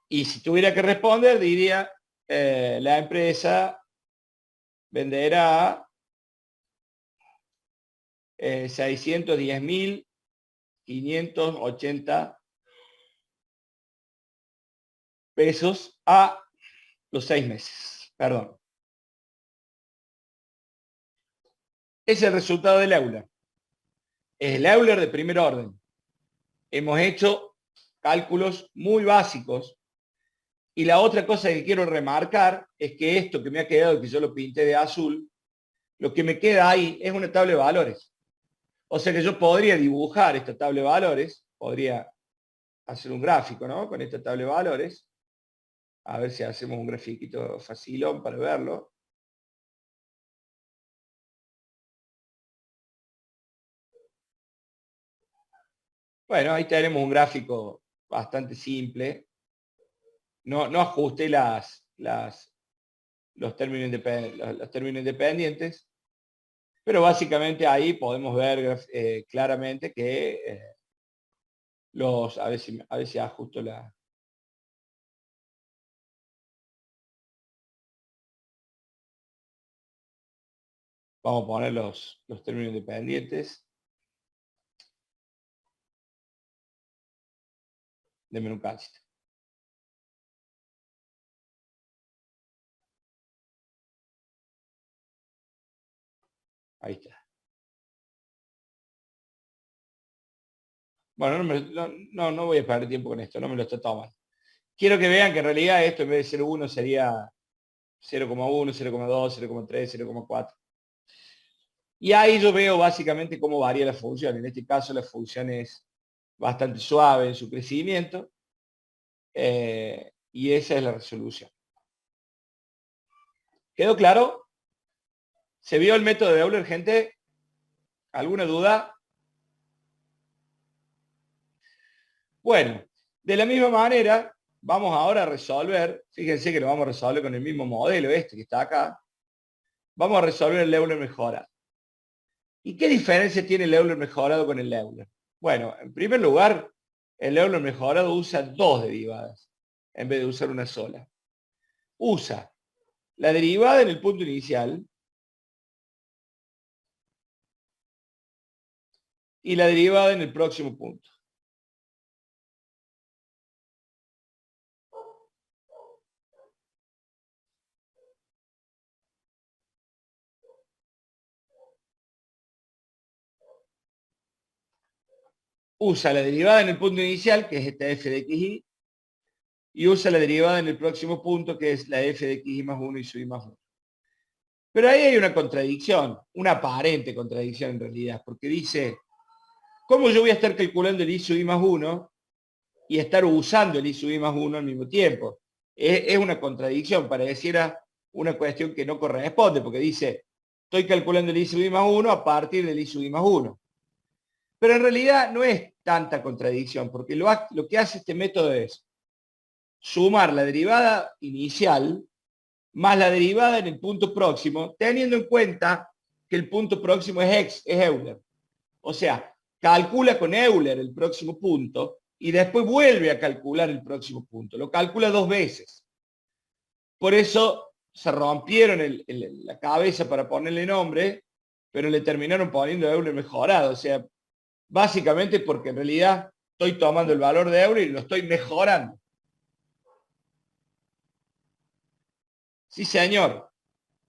Y si tuviera que responder, diría, la empresa venderá 610.580 pesos a los 6 meses. Perdón. Es el resultado del Euler. Es el Euler de primer orden. Hemos hecho cálculos muy básicos. Y la otra cosa que quiero remarcar es que esto que me ha quedado, que yo lo pinté de azul, lo que me queda ahí es una tabla de valores. O sea que yo podría dibujar esta tabla de valores, podría hacer un gráfico, ¿no? Con esta tabla de valores. A ver si hacemos un grafiquito facilón para verlo. Bueno, ahí tenemos un gráfico bastante simple. No ajusté los términos independientes, pero básicamente ahí podemos ver claramente que a ver si ajusto la... Vamos a poner los términos independientes. Denme un cachito. Ahí está. Bueno, no voy a perder tiempo con esto, no me lo estoy tomando. Quiero que vean que en realidad esto en vez de 0,1 sería 0,1, 0,2, 0,3, 0,4. Y ahí yo veo básicamente cómo varía la función. En este caso la función es bastante suave en su crecimiento. Y esa es la resolución. ¿Quedó claro? ¿Se vio el método de Euler, gente? ¿Alguna duda? Bueno, de la misma manera, vamos ahora a resolver, fíjense que lo vamos a resolver con el mismo modelo este que está acá. Vamos a resolver el Euler mejorado. ¿Y qué diferencia tiene el Euler mejorado con el Euler? Bueno, en primer lugar, el Euler mejorado usa dos derivadas en vez de usar una sola. Usa la derivada en el punto inicial y la derivada en el próximo punto. Usa la derivada en el punto inicial, que es esta f de xy, y usa la derivada en el próximo punto, que es la f de xy más 1 y su y más 1. Pero ahí hay una contradicción, una aparente contradicción en realidad, porque dice, ¿cómo yo voy a estar calculando el i sub i más 1 y estar usando el i sub i más 1 al mismo tiempo? Es una contradicción, pareciera una cuestión que no corresponde, porque dice, estoy calculando el i sub i más 1 a partir del i sub i más 1. Pero en realidad no es tanta contradicción, porque lo que hace este método es sumar la derivada inicial más la derivada en el punto próximo, teniendo en cuenta que el punto próximo es Euler. O sea, calcula con Euler el próximo punto y después vuelve a calcular el próximo punto. Lo calcula dos veces. Por eso se rompieron la cabeza para ponerle nombre, pero le terminaron poniendo Euler mejorado. O sea, básicamente porque en realidad estoy tomando el valor de Euler y lo estoy mejorando. Sí, señor.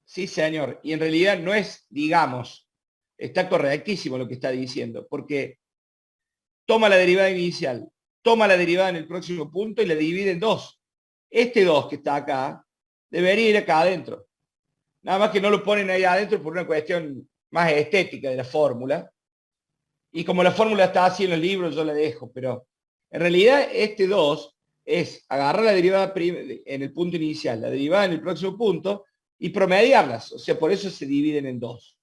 Sí, señor. Y en realidad no es, digamos, está correctísimo lo que está diciendo, porque toma la derivada inicial, toma la derivada en el próximo punto y la divide en dos. Este 2 que está acá debería ir acá adentro. Nada más que no lo ponen ahí adentro por una cuestión más estética de la fórmula. Y como la fórmula está así en los libros, yo la dejo. Pero en realidad este 2 es agarrar la derivada en el punto inicial, la derivada en el próximo punto, y promediarlas. O sea, por eso se dividen en dos.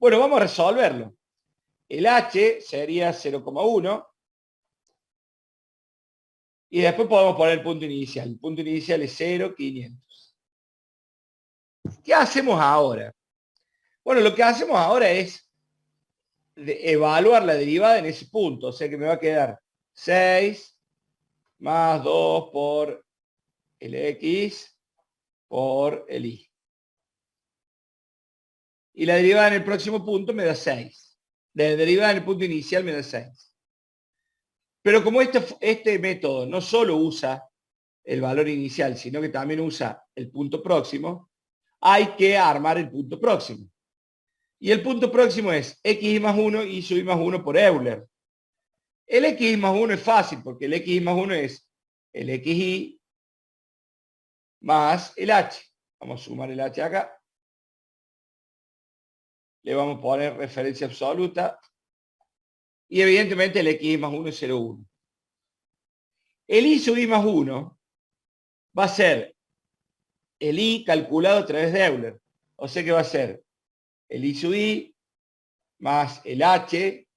Bueno, vamos a resolverlo. El h sería 0,1 Y después podemos poner el punto inicial. El punto inicial es 0, 500. ¿Qué hacemos ahora? Bueno, lo que hacemos ahora es evaluar la derivada en ese punto. O sea que me va a quedar 6 más 2 por el x por el y. Y la derivada en el próximo punto me da 6. La derivada en el punto inicial me da 6. Pero como este método no solo usa el valor inicial, sino que también usa el punto próximo, hay que armar el punto próximo. Y el punto próximo es x más 1 y sub i más 1 por Euler. El x más 1 es fácil, porque el x más 1 es el xy más el h. Vamos a sumar el h acá. Le vamos a poner referencia absoluta. Y evidentemente el x más 1 es 0,1. El y sub i más 1 va a ser el y calculado a través de Euler. O sea que va a ser el y sub i más el h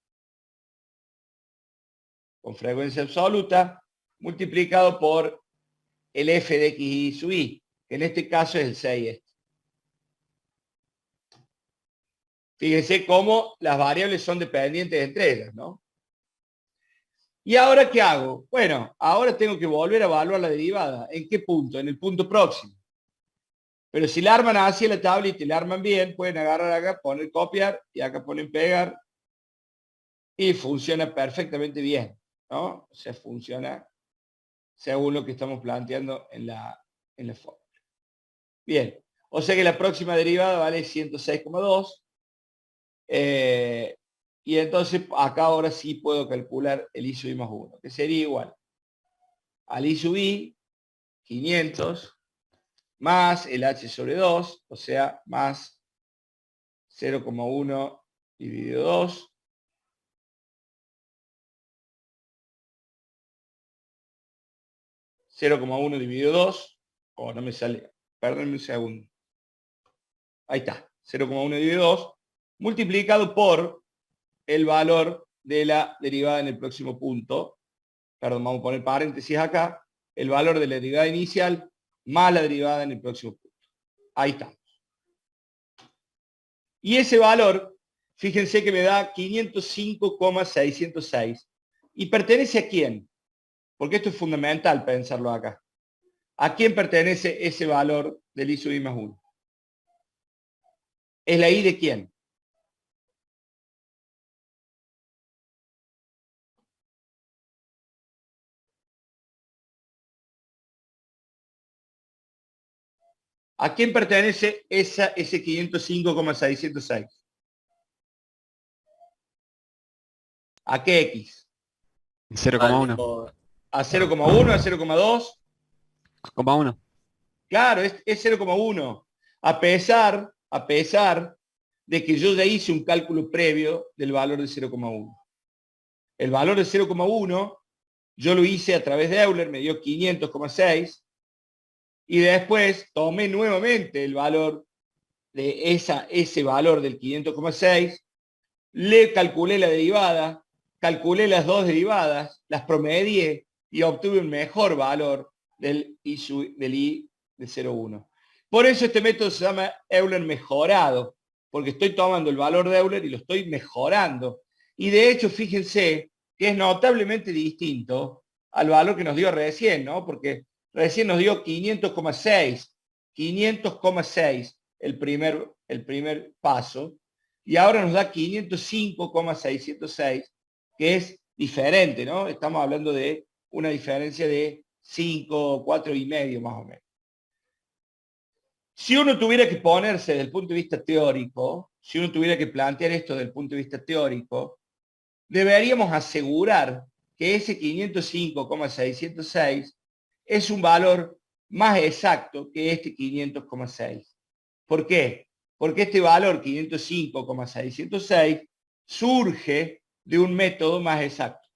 con frecuencia absoluta multiplicado por el f de xy sub i, que en este caso es el 6. Fíjense cómo las variables son dependientes entre ellas, ¿no? ¿Y ahora qué hago? Bueno, ahora tengo que volver a evaluar la derivada. ¿En qué punto? En el punto próximo. Pero si la arman así la tablita y la arman bien, pueden agarrar acá, poner copiar y acá ponen pegar y funciona perfectamente bien, ¿no? O sea, funciona según lo que estamos planteando en la fórmula. Bien, o sea que la próxima derivada vale 106,2. Y entonces acá ahora sí puedo calcular el i sub i más 1, que sería igual al i sub i 500 más el h sobre 2, o sea, más 0,1 dividido 2, dividido 2, o no me sale, perdónenme un segundo. Ahí está, 0,1 dividido 2, multiplicado por el valor de la derivada en el próximo punto. Perdón, vamos a poner paréntesis acá. El valor de la derivada inicial más la derivada en el próximo punto. Ahí está. Y ese valor, fíjense que me da 505,606. ¿Y pertenece a quién? Porque esto es fundamental pensarlo acá. ¿A quién pertenece ese valor del i sub i más 1? ¿Es la i de quién? ¿A quién pertenece ese 505,606? ¿A qué x? 0,1. ¿A 0,1? ¿A 0,2? 0,1. Claro, es 0,1. A pesar de que yo ya hice un cálculo previo del valor de 0,1. El valor de 0,1 yo lo hice a través de Euler, me dio 500,6. Y después tomé nuevamente el valor de ese valor del 500,6, le calculé la derivada, calculé las dos derivadas, las promedié y obtuve un mejor valor del i de 0,1. Por eso este método se llama Euler mejorado, porque estoy tomando el valor de Euler y lo estoy mejorando. Y de hecho, fíjense que es notablemente distinto al valor que nos dio recién, ¿no? Porque recién nos dio 500,6 el primer paso, y ahora nos da 505,606, que es diferente, ¿no? Estamos hablando de una diferencia de 5, 4,5 más o menos. Si uno tuviera que ponerse desde el punto de vista teórico, si uno tuviera que plantear esto desde el punto de vista teórico, deberíamos asegurar que ese 505,606 es un valor más exacto que este 500,6. ¿Por qué? Porque este valor 505,606 surge de un método más exacto.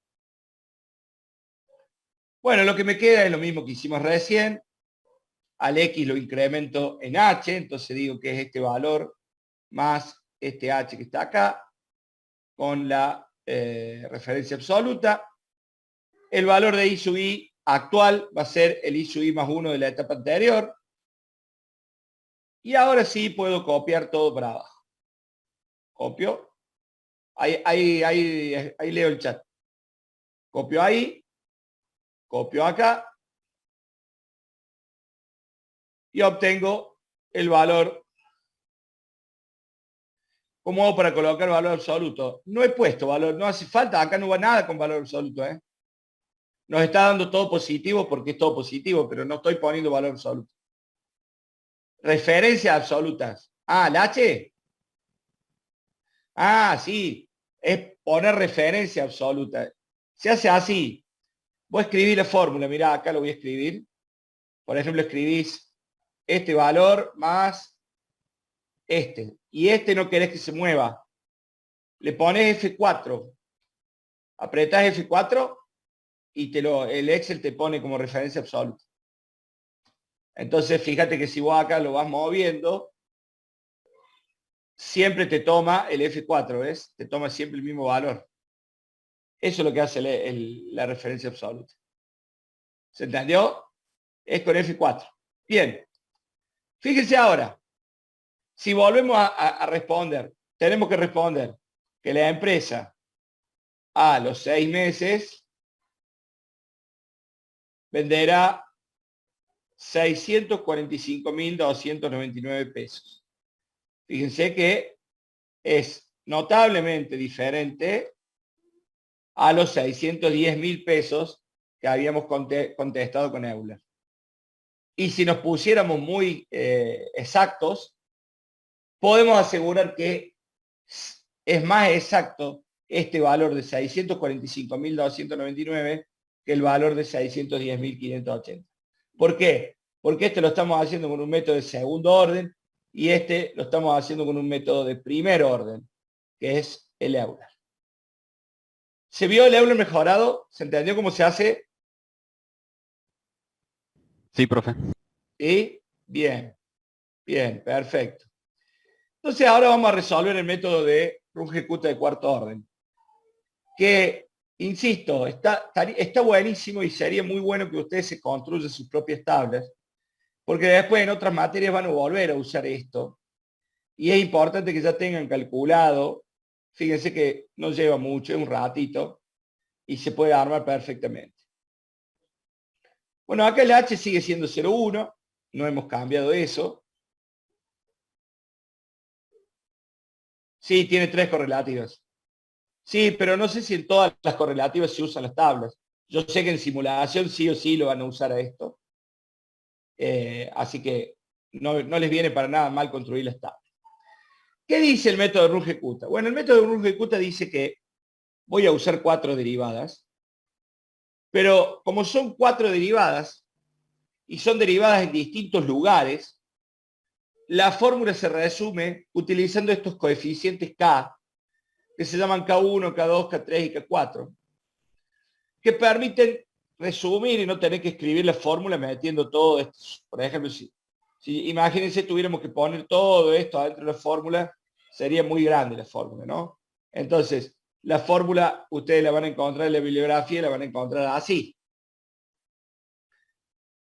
Bueno, lo que me queda es lo mismo que hicimos recién. Al x lo incremento en h, entonces digo que es este valor más este h que está acá, con la referencia absoluta. El valor de i sub i actual va a ser el I sub I más 1 de la etapa anterior. Y ahora sí puedo copiar todo para abajo. Copio. Ahí leo el chat. Copio ahí. Copio acá. Y obtengo el valor. ¿Cómo hago para colocar valor absoluto? No he puesto valor, no hace falta, acá no va nada con valor absoluto. Nos está dando todo positivo porque es todo positivo, pero no estoy poniendo valor absoluto. Referencias absolutas. Ah, ¿el H? Ah, sí, es poner referencia absoluta. Se hace así. Voy a escribir la fórmula, mirá, acá lo voy a escribir. Por ejemplo, escribís este valor más este. Y este no querés que se mueva. Le pones F4. Apretás F4 y el Excel te pone como referencia absoluta. Entonces, fíjate que si vos acá lo vas moviendo, siempre te toma el F4, ¿ves? Te toma siempre el mismo valor. Eso es lo que hace la referencia absoluta. ¿Se entendió? Es con F4. Bien. Fíjense ahora. Si volvemos a responder, tenemos que responder que la empresa a los 6 meses venderá 645.299 pesos. Fíjense que es notablemente diferente a los 610.000 pesos que habíamos contestado con Euler. Y si nos pusiéramos muy exactos, podemos asegurar que es más exacto este valor de 645.299 que el valor de 610.580. ¿Por qué? Porque este lo estamos haciendo con un método de segundo orden y este lo estamos haciendo con un método de primer orden, que es el Euler. ¿Se vio el Euler mejorado? ¿Se entendió cómo se hace? Sí, profe. ¿Sí? Bien, bien, perfecto. Entonces ahora vamos a resolver el método de Runge-Kutta de cuarto orden, que, insisto, está buenísimo y sería muy bueno que ustedes se construyan sus propias tablas, porque después en otras materias van a volver a usar esto. Y es importante que ya tengan calculado, fíjense que no lleva mucho, es un ratito, y se puede armar perfectamente. Bueno, acá el H sigue siendo 0,1, no hemos cambiado eso. Sí, tiene 3 correlativas. Sí, pero no sé si en todas las correlativas se usan las tablas. Yo sé que en simulación sí o sí lo van a usar a esto. Así que no les viene para nada mal construir las tablas. ¿Qué dice el método de Runge-Kutta? Bueno, el método de Runge-Kutta dice que voy a usar 4 derivadas, pero como son 4 derivadas y son derivadas en distintos lugares, la fórmula se resume utilizando estos coeficientes K, que se llaman K1, K2, K3 y K4, que permiten resumir y no tener que escribir la fórmula metiendo todo esto. Por ejemplo, si imagínense tuviéramos que poner todo esto adentro de la fórmula, sería muy grande la fórmula, ¿no? Entonces, la fórmula ustedes la van a encontrar en la bibliografía, la van a encontrar así.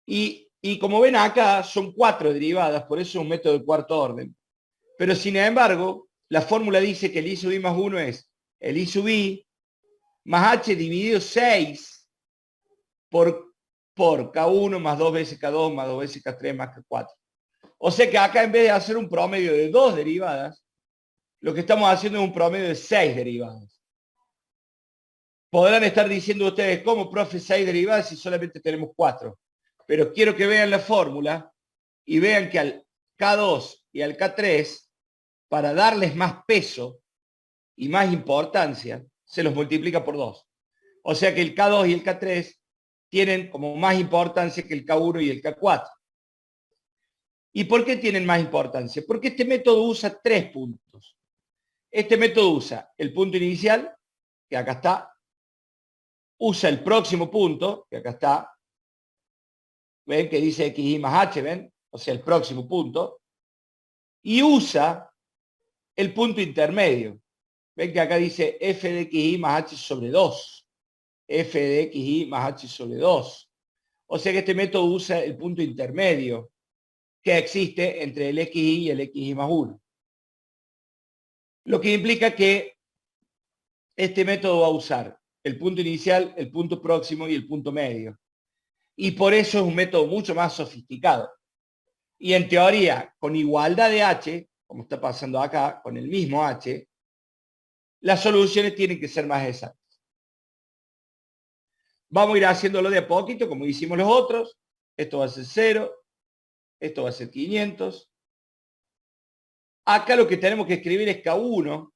Y como ven acá, son 4 derivadas, por eso es un método de cuarto orden. Pero sin embargo, la fórmula dice que el I sub I más 1 es el I sub I más H dividido 6 por K1 más 2 veces K2 más 2 veces K3 más K4. O sea que acá en vez de hacer un promedio de 2 derivadas, lo que estamos haciendo es un promedio de 6 derivadas. Podrán estar diciendo ustedes, ¿cómo, profe, 6 derivadas si solamente tenemos 4? Pero quiero que vean la fórmula y vean que al K2 y al K3, para darles más peso y más importancia, se los multiplica por 2. O sea que el K2 y el K3 tienen como más importancia que el K1 y el K4. ¿Y por qué tienen más importancia? Porque este método usa 3 puntos. Este método usa el punto inicial, que acá está, usa el próximo punto, que acá está, ven que dice XY más H, ven, o sea, el próximo punto, y usa el punto intermedio. Ven que acá dice f de XY más H sobre 2. F de XY más H sobre 2. O sea que este método usa el punto intermedio que existe entre el xy y el xy más 1. Lo que implica que este método va a usar el punto inicial, el punto próximo y el punto medio. Y por eso es un método mucho más sofisticado. Y en teoría, con igualdad de h, como está pasando acá, con el mismo h, las soluciones tienen que ser más exactas. Vamos a ir haciéndolo de a poquito, como hicimos los otros. Esto va a ser 0, esto va a ser 500. Acá lo que tenemos que escribir es K1.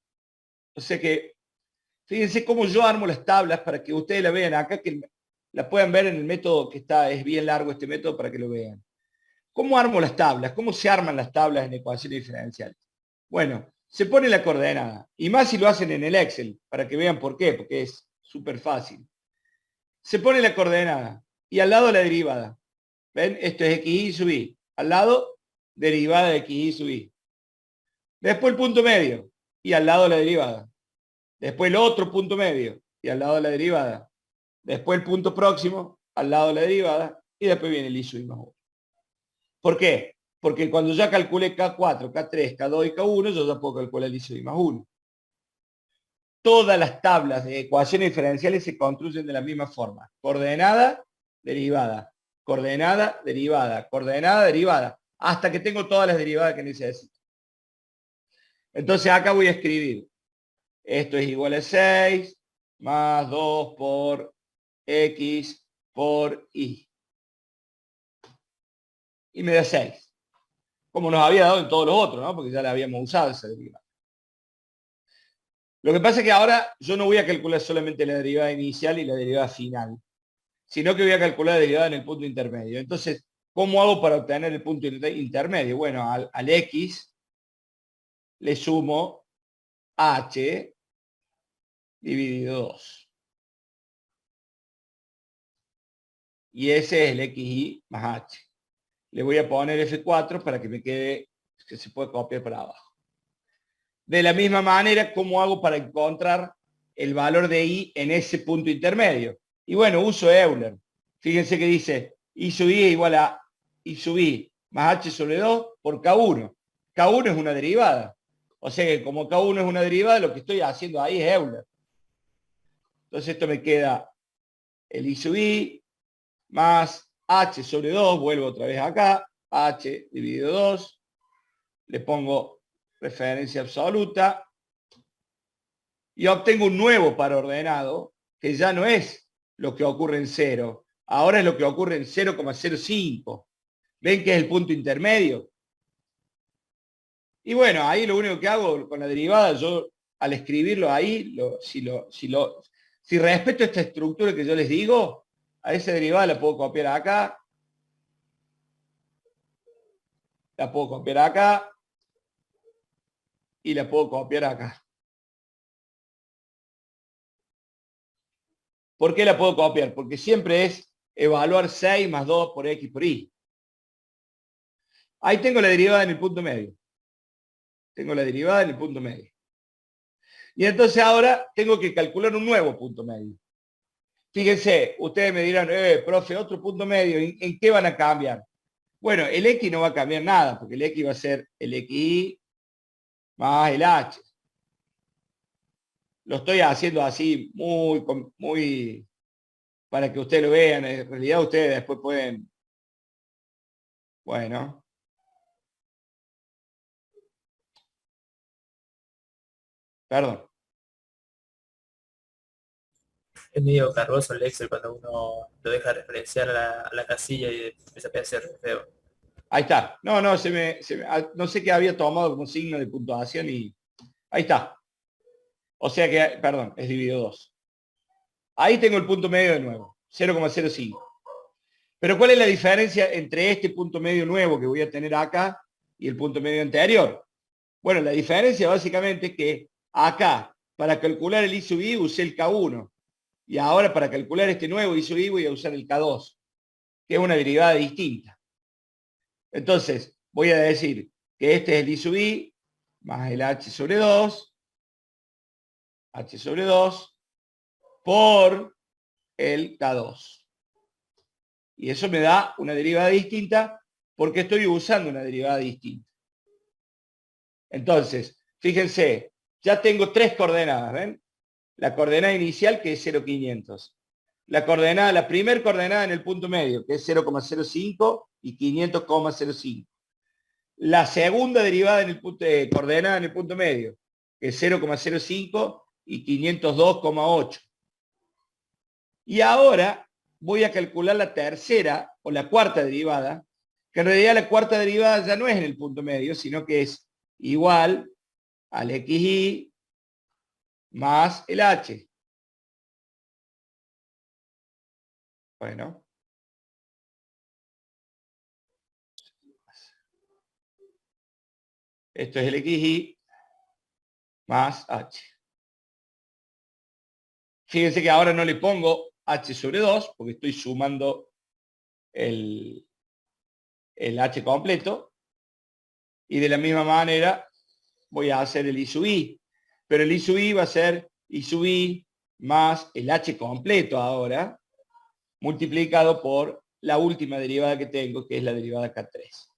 O sea que, fíjense cómo yo armo las tablas para que ustedes la vean acá, que la puedan ver en el método que está, es bien largo este método para que lo vean. ¿Cómo armo las tablas? ¿Cómo se arman las tablas en ecuaciones diferenciales? Bueno, se pone la coordenada, y más si lo hacen en el Excel, para que vean por qué, porque es súper fácil. Se pone la coordenada, y al lado la derivada. ¿Ven? Esto es xy sub y. Al lado, derivada de xy sub y. Después el punto medio, y al lado la derivada. Después el otro punto medio, y al lado la derivada. Después el punto próximo, al lado la derivada, y después viene el y sub i más 1. ¿Por qué? Porque cuando ya calculé K4, K3, K2 y K1, yo ya puedo calcular el I sub i más 1. Todas las tablas de ecuaciones diferenciales se construyen de la misma forma. Coordenada, derivada. Coordenada, derivada. Coordenada, derivada. Hasta que tengo todas las derivadas que necesito. Entonces acá voy a escribir. Esto es igual a 6 más 2 por X por Y. Y me da 6. Como nos había dado en todos los otros, ¿no? Porque ya la habíamos usado esa derivada. Lo que pasa es que ahora yo no voy a calcular solamente la derivada inicial y la derivada final, sino que voy a calcular la derivada en el punto intermedio. Entonces, ¿cómo hago para obtener el punto intermedio? Bueno, al X le sumo H dividido 2. Y ese es el XY más H. Le voy a poner F4 para que me quede, que se puede copiar para abajo. De la misma manera, ¿cómo hago para encontrar el valor de I en ese punto intermedio? Y bueno, uso Euler. Fíjense que dice I sub I es igual a I sub I más H sobre 2 por K1. K1 es una derivada. O sea que como K1 es una derivada, lo que estoy haciendo ahí es Euler. Entonces esto me queda el I sub I más H sobre 2, vuelvo otra vez acá, H dividido 2, le pongo referencia absoluta, y obtengo un nuevo par ordenado, que ya no es lo que ocurre en 0, ahora es lo que ocurre en 0,05. ¿Ven que es el punto intermedio? Y bueno, ahí lo único que hago con la derivada, yo al escribirlo ahí, si respeto esta estructura que yo les digo, a esa derivada la puedo copiar acá, la puedo copiar acá, y la puedo copiar acá. ¿Por qué la puedo copiar? Porque siempre es evaluar 6 más 2 por X por Y. Ahí tengo la derivada en el punto medio. Tengo la derivada en el punto medio. Y entonces ahora tengo que calcular un nuevo punto medio. Fíjense, ustedes me dirán, profe, otro punto medio, ¿en qué van a cambiar? Bueno, el X no va a cambiar nada, porque el X va a ser el XY más el H. Lo estoy haciendo así muy para que ustedes lo vean. En realidad ustedes después pueden, bueno, perdón. Es medio cargoso el Excel cuando uno lo deja referenciar a la casilla y empieza a ser feo. Ahí está. No, no no sé qué había tomado como signo de puntuación y ahí está. O sea que, perdón, es dividido 2. Ahí tengo el punto medio de nuevo, 0,05. Pero ¿cuál es la diferencia entre este punto medio nuevo que voy a tener acá y el punto medio anterior? Bueno, la diferencia básicamente es que acá, para calcular el I sub I, usé el K1. Y ahora para calcular este nuevo I sub I voy a usar el K2, que es una derivada distinta. Entonces, voy a decir que este es el I sub I más el H sobre 2, H sobre 2, por el K2. Y eso me da una derivada distinta porque estoy usando una derivada distinta. Entonces, fíjense, ya tengo tres coordenadas, ¿ven? La coordenada inicial, que es 0,500. La primer coordenada en el punto medio, que es 0,05 y 500,05. La segunda derivada en el punto, coordenada en el punto medio, que es 0,05 y 502,8. Y ahora voy a calcular la tercera o la cuarta derivada, que en realidad la cuarta derivada ya no es en el punto medio, sino que es igual al xy más el h. Bueno. Esto es el xy más h. Fíjense que ahora no le pongo h sobre 2, porque estoy sumando el h completo. Y de la misma manera voy a hacer el i sub i. Pero el i sub i va a ser i sub i más el h completo ahora, multiplicado por la última derivada que tengo, que es la derivada K3.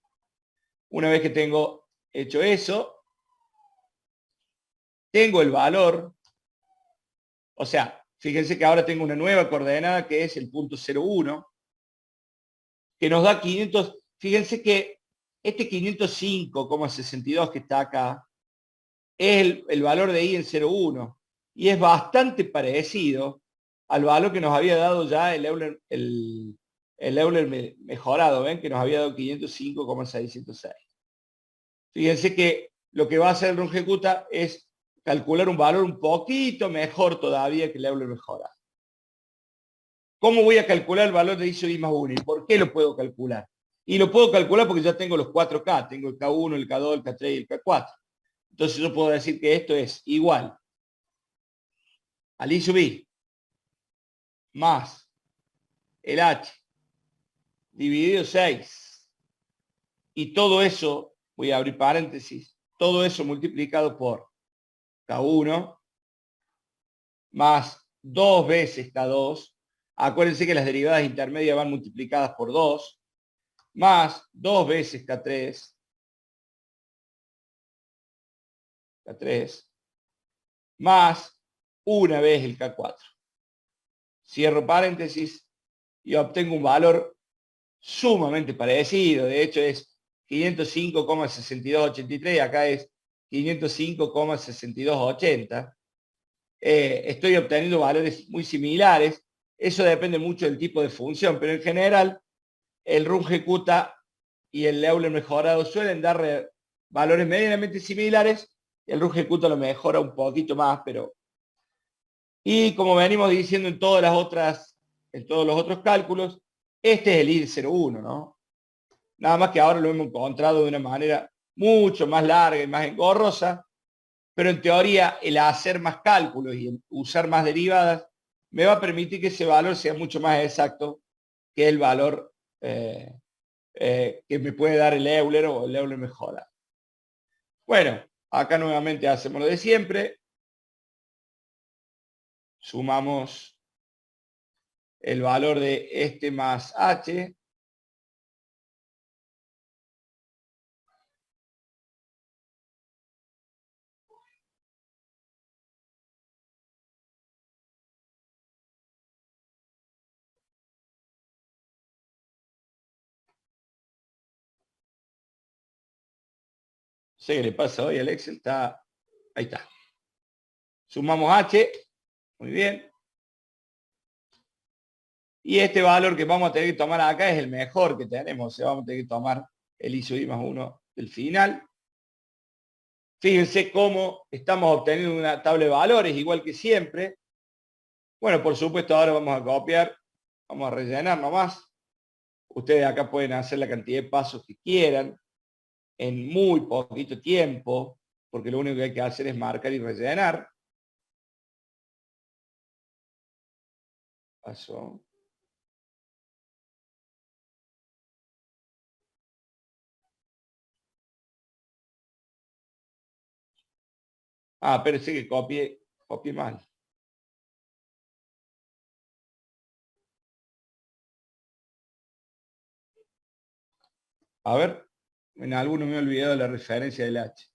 Una vez que tengo hecho eso, tengo el valor, o sea, fíjense que ahora tengo una nueva coordenada que es el punto 0,1, que nos da 500, fíjense que este 505,62 que está acá es el valor de i en 0,1 y es bastante parecido al valor que nos había dado ya el Euler mejorado, ¿ven? Que nos había dado 505,606. Fíjense que lo que va a hacer el Runge-Kutta es calcular un valor un poquito mejor todavía que el Euler mejorado. ¿Cómo voy a calcular el valor de I sub i más 1? ¿Y por qué lo puedo calcular? Y lo puedo calcular porque ya tengo los 4K. Tengo el K1, el K2, el K3 y el K4. Entonces yo puedo decir que esto es igual al I sub i más el H dividido 6. Y todo eso, voy a abrir paréntesis, todo eso multiplicado por K1 más 2 veces K2. Acuérdense que las derivadas intermedias van multiplicadas por 2, más 2 veces K3, más una vez el K4. Cierro paréntesis y obtengo un valor sumamente parecido. De hecho es 505,6283, acá es 505,6280. Estoy obteniendo valores muy similares. Eso depende mucho del tipo de función, pero en general el Runge-Kutta y el Euler mejorado suelen dar valores medianamente similares. El Runge-Kutta lo mejora un poquito más, pero... Y como venimos diciendo en todos los otros cálculos, este es el I0,1, ¿no? Nada más que ahora lo hemos encontrado de una manera mucho más larga y más engorrosa, pero en teoría el hacer más cálculos y el usar más derivadas me va a permitir que ese valor sea mucho más exacto que el valor que me puede dar el Euler o el Euler mejorado. Bueno, acá nuevamente hacemos lo de siempre. Sumamos el valor de este más h. No sé qué le pasa hoy al Excel, está, ahí está. Sumamos h, muy bien. Y este valor que vamos a tener que tomar acá es el mejor que tenemos. O sea, vamos a tener que tomar el I sub i más 1 del final. Fíjense cómo estamos obteniendo una tabla de valores, igual que siempre. Bueno, por supuesto, ahora vamos a copiar. Vamos a rellenar nomás. Ustedes acá pueden hacer la cantidad de pasos que quieran en muy poquito tiempo, porque lo único que hay que hacer es marcar y rellenar. Paso. Ah, pero sí que copie mal. A ver, en alguno me he olvidado la referencia del H.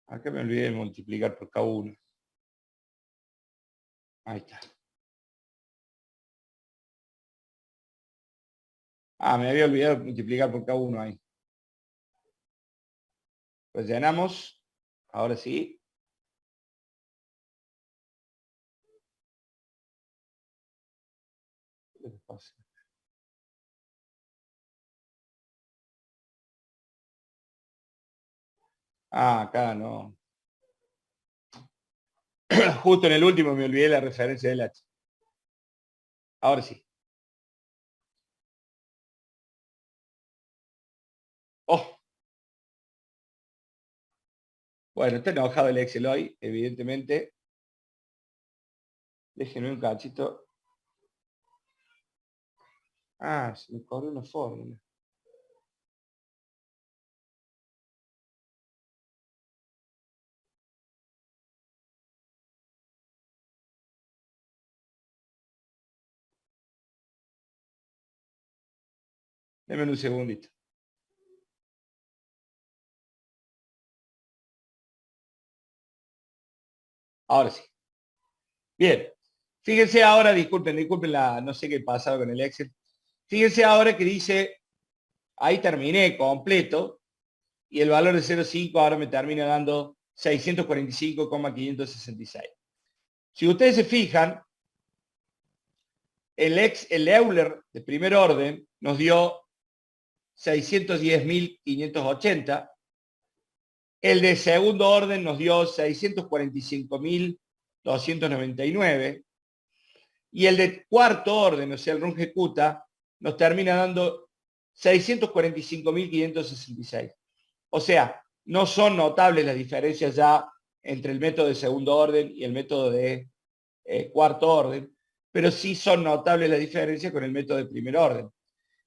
Acá me olvidé de multiplicar por K1. Ahí está. Me había olvidado de multiplicar por K1 ahí. Pues llenamos. Ahora sí. ¿Qué les pasa? Acá no. Justo en el último me olvidé la referencia del H. Ahora sí. Oh. Bueno, está enojado el Excel hoy, evidentemente. Déjenme un cachito. Se me corrió una fórmula. Denme un segundito. Ahora sí. Bien. Fíjense ahora, disculpen no sé qué pasaba con el Excel. Fíjense ahora que dice, ahí terminé completo, y el valor de 0,5 ahora me termina dando 645,566. Si ustedes se fijan, el Euler de primer orden nos dio 610.580. El de segundo orden nos dio 645.299. Y el de cuarto orden, o sea, el Runge-Kutta, nos termina dando 645.566. O sea, no son notables las diferencias ya entre el método de segundo orden y el método de cuarto orden, pero sí son notables las diferencias con el método de primer orden.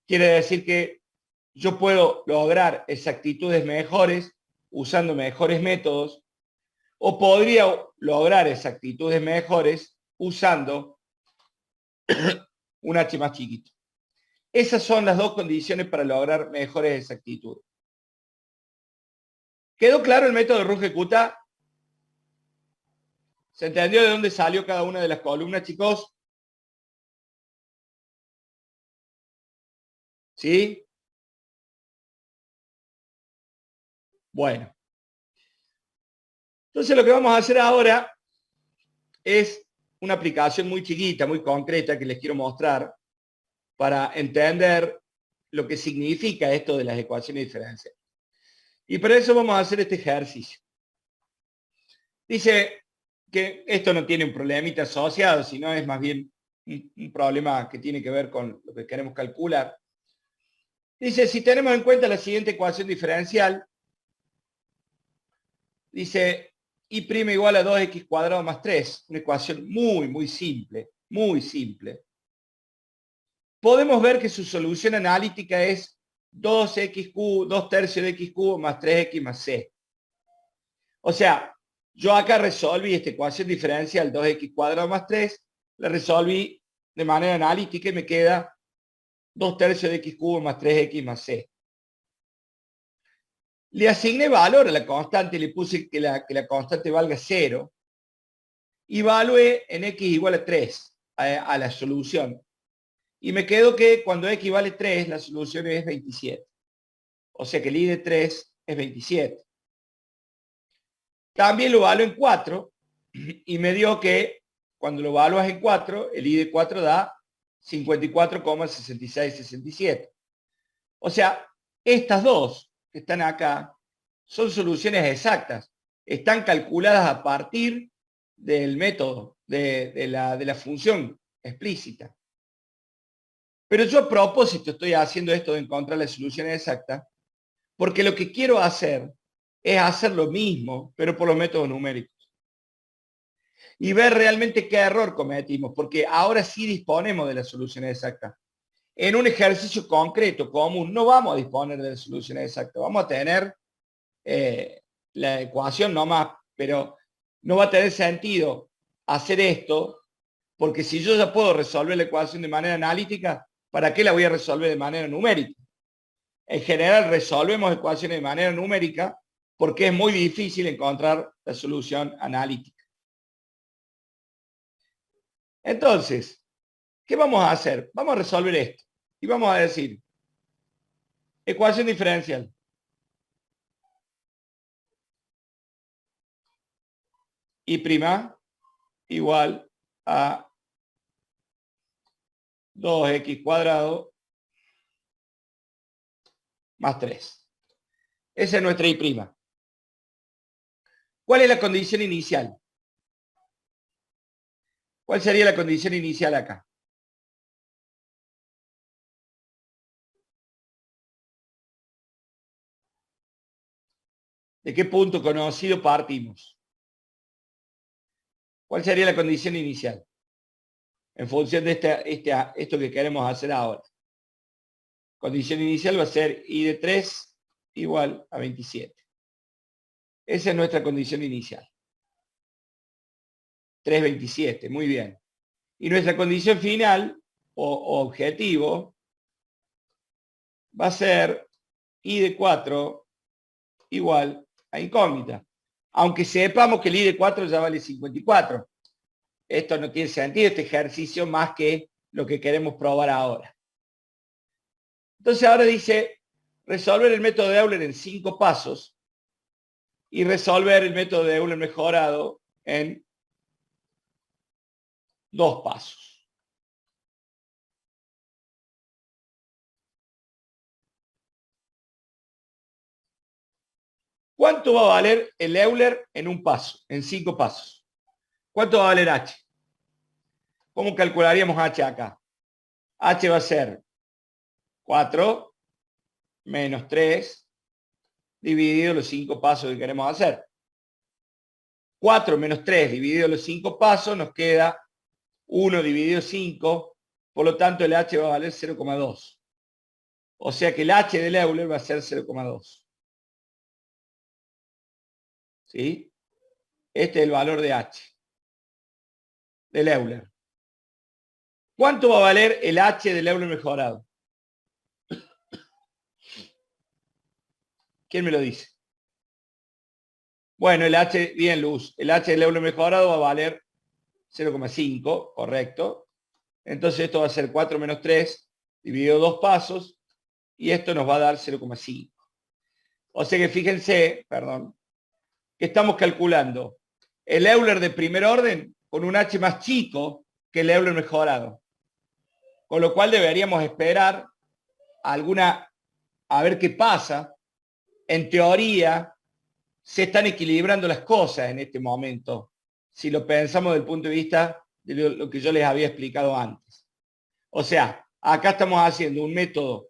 Quiere decir que yo puedo lograr exactitudes mejores usando mejores métodos, o podría lograr exactitudes mejores usando un H más chiquito. Esas son las dos condiciones para lograr mejores exactitudes. ¿Quedó claro el método de Runge-Kutta? ¿Se entendió de dónde salió cada una de las columnas, chicos? ¿Sí? Bueno. Entonces lo que vamos a hacer ahora es una aplicación muy chiquita, muy concreta que les quiero mostrar para entender lo que significa esto de las ecuaciones diferenciales. Y para eso vamos a hacer este ejercicio. Dice que esto no tiene un problemita asociado, sino es más bien un problema que tiene que ver con lo que queremos calcular. Dice, si tenemos en cuenta la siguiente ecuación diferencial, dice y' igual a 2x cuadrado más 3, una ecuación muy simple, muy simple. Podemos ver que su solución analítica es 2x cubo, 2 tercios de x cubo más 3x más c. O sea, yo acá resolví esta ecuación diferencial 2x cuadrado más 3, la resolví de manera analítica y me queda 2 tercios de x cubo más 3x más c. Le asigné valor a la constante, le puse que la constante valga 0. Y evalué en x igual a 3 a la solución. Y me quedo que cuando x vale 3, la solución es 27. O sea que el i de 3 es 27. También lo evalué en 4 y me dio que cuando lo evalúas en 4, el i de 4 da 54,6667. O sea, estas dos que están acá son soluciones exactas. Están calculadas a partir del método, de la función explícita. Pero yo a propósito estoy haciendo esto de encontrar las soluciones exactas, porque lo que quiero hacer es hacer lo mismo, pero por los métodos numéricos. Y ver realmente qué error cometimos, porque ahora sí disponemos de las soluciones exactas. En un ejercicio concreto, común, no vamos a disponer de las soluciones exactas. Vamos a tener la ecuación nomás, pero no va a tener sentido hacer esto, porque si yo ya puedo resolver la ecuación de manera analítica, ¿para qué la voy a resolver de manera numérica? En general resolvemos ecuaciones de manera numérica porque es muy difícil encontrar la solución analítica. Entonces, ¿qué vamos a hacer? Vamos a resolver esto y vamos a decir ecuación diferencial. Y prima igual a 2x cuadrado más 3. Esa es nuestra y prima. ¿Cuál es la condición inicial? ¿Cuál sería la condición inicial acá? ¿De qué punto conocido partimos? ¿Cuál sería la condición inicial? En función de esto que queremos hacer ahora. Condición inicial va a ser y de 3 igual a 27. Esa es nuestra condición inicial. 3,27, muy bien. Y nuestra condición final o objetivo va a ser y de 4 igual a incógnita. Aunque sepamos que el i de 4 ya vale 54. Esto no tiene sentido, este ejercicio, más que lo que queremos probar ahora. Entonces ahora dice resolver el método de Euler en 5 pasos y resolver el método de Euler mejorado en 2 pasos. ¿Cuánto va a valer el Euler en un paso, en 5 pasos? ¿Cuánto va a valer H? ¿Cómo calcularíamos H acá? H va a ser 4 menos 3 dividido los 5 pasos que queremos hacer. 4 menos 3 dividido los 5 pasos nos queda 1 dividido 5, por lo tanto el H va a valer 0,2. O sea que el H del Euler va a ser 0,2. ¿Sí? Este es el valor de H del Euler. ¿Cuánto va a valer el H del Euler mejorado? ¿Quién me lo dice? Bueno, el H, bien Luz, el H del Euler mejorado va a valer 0,5, correcto. Entonces esto va a ser 4 menos 3 dividido 2 pasos y esto nos va a dar 0,5. O sea que fíjense, perdón, que estamos calculando el Euler de primer orden con un H más chico que el Euler mejorado. Con lo cual deberíamos esperar a ver qué pasa. En teoría, se están equilibrando las cosas en este momento, si lo pensamos desde el punto de vista de lo que yo les había explicado antes. O sea, acá estamos haciendo un método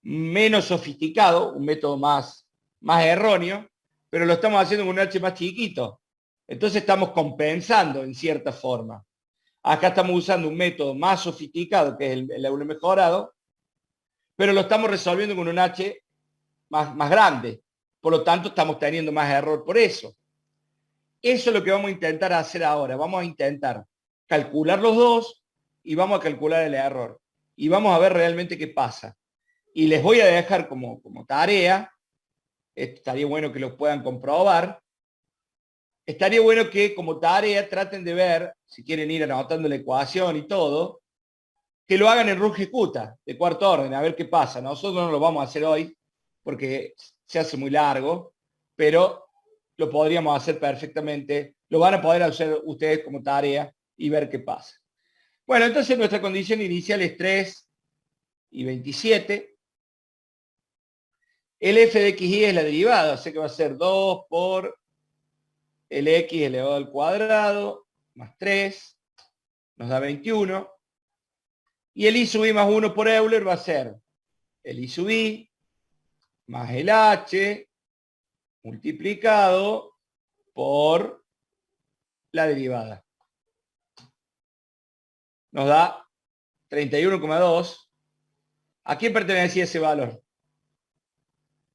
menos sofisticado, un método más erróneo, pero lo estamos haciendo con un H más chiquito. Entonces estamos compensando en cierta forma. Acá estamos usando un método más sofisticado, que es el Euler mejorado, pero lo estamos resolviendo con un H más grande. Por lo tanto, estamos teniendo más error por eso. Eso es lo que vamos a intentar hacer ahora. Vamos a intentar calcular los dos y vamos a calcular el error. Y vamos a ver realmente qué pasa. Y les voy a dejar como tarea, estaría bueno que lo puedan comprobar, estaría bueno que como tarea traten de ver, si quieren ir anotando la ecuación y todo, que lo hagan en RUN Ejecuta, de cuarto orden, a ver qué pasa. Nosotros no lo vamos a hacer hoy, porque se hace muy largo, pero lo podríamos hacer perfectamente. Lo van a poder hacer ustedes como tarea y ver qué pasa. Bueno, entonces nuestra condición inicial es 3 y 27. El f de xy es la derivada, o sea que va a ser 2 por el x elevado al cuadrado más 3, nos da 21. Y el i sub i más 1 por Euler va a ser el i sub i más el h multiplicado por la derivada. Nos da 31,2. ¿A quién pertenecía ese valor?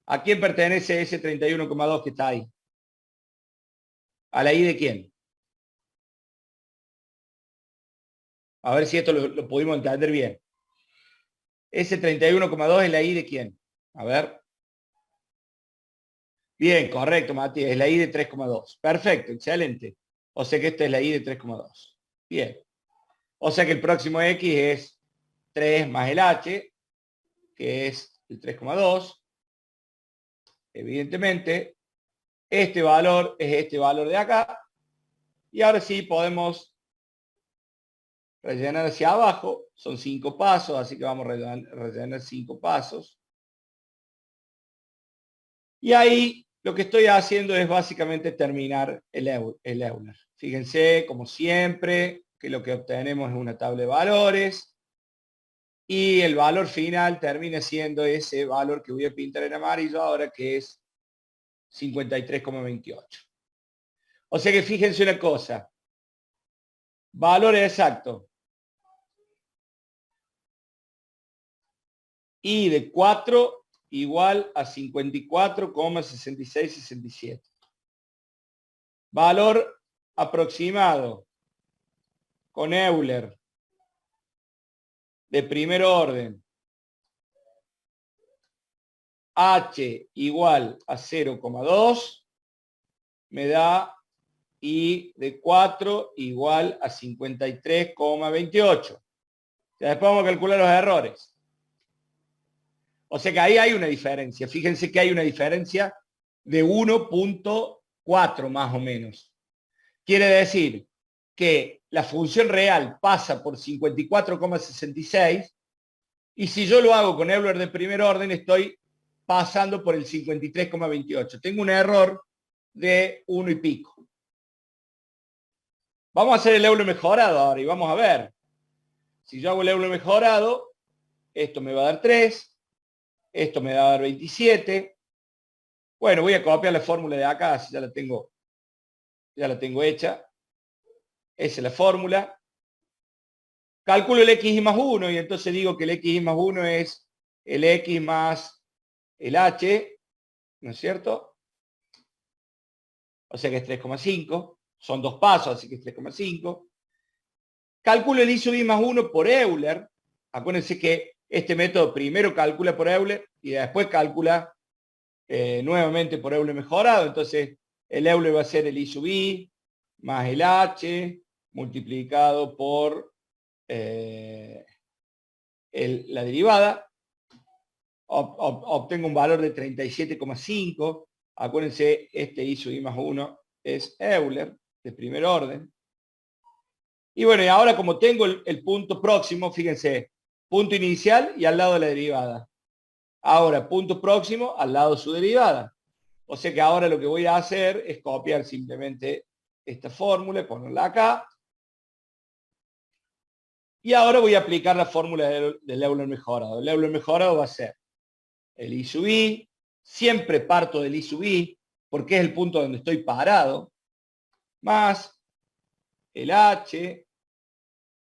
¿A quién pertenece ese 31,2 que está ahí? ¿A la I de quién? A ver si esto lo pudimos entender bien. Ese 31,2 es la I de quién. A ver. Bien, correcto, Matías. Es la I de 3,2. Perfecto, excelente. O sea que esta es la I de 3,2. Bien. O sea que el próximo X es 3 más el H, que es el 3,2. Evidentemente, este valor es este valor de acá. Y ahora sí podemos rellenar hacia abajo. Son 5 pasos, así que vamos a rellenar 5 pasos. Y ahí lo que estoy haciendo es básicamente terminar el Euler. Fíjense, como siempre, que lo que obtenemos es una tabla de valores. Y el valor final termina siendo ese valor que voy a pintar en amarillo ahora, que es 53,28. O sea que fíjense una cosa. Valor exacto. Y de 4 igual a 54,6667. Valor aproximado con Euler de primer orden. H igual a 0,2 me da I de 4 igual a 53,28. Ya después vamos a calcular los errores. O sea que ahí hay una diferencia. Fíjense que hay una diferencia de 1,4 más o menos. Quiere decir que la función real pasa por 54,66 y si yo lo hago con Euler de primer orden estoy pasando por el 53,28. Tengo un error de 1 y pico. Vamos a hacer el Euler mejorado ahora y vamos a ver. Si yo hago el Euler mejorado, esto me va a dar 3. Esto me va a dar 27. Bueno, voy a copiar la fórmula de acá, así ya la tengo hecha. Esa es la fórmula. Calculo el X más 1 y entonces digo que el X más 1 es el X más el H, ¿no es cierto? O sea que es 3,5. Son 2 pasos, así que es 3,5. Calculo el I sub I más 1 por Euler. Acuérdense que este método primero calcula por Euler y después calcula nuevamente por Euler mejorado. Entonces el Euler va a ser el I sub I más el H multiplicado por la derivada. Obtengo un valor de 37,5. Acuérdense, este I sub I más 1 es Euler de primer orden. Y bueno, y ahora como tengo el punto próximo, fíjense, punto inicial y al lado de la derivada. Ahora, punto próximo al lado de su derivada. O sea que ahora lo que voy a hacer es copiar simplemente esta fórmula y ponerla acá. Y ahora voy a aplicar la fórmula del Euler mejorado. El Euler mejorado va a ser el I sub I. Siempre parto del I sub I porque es el punto donde estoy parado. Más el H,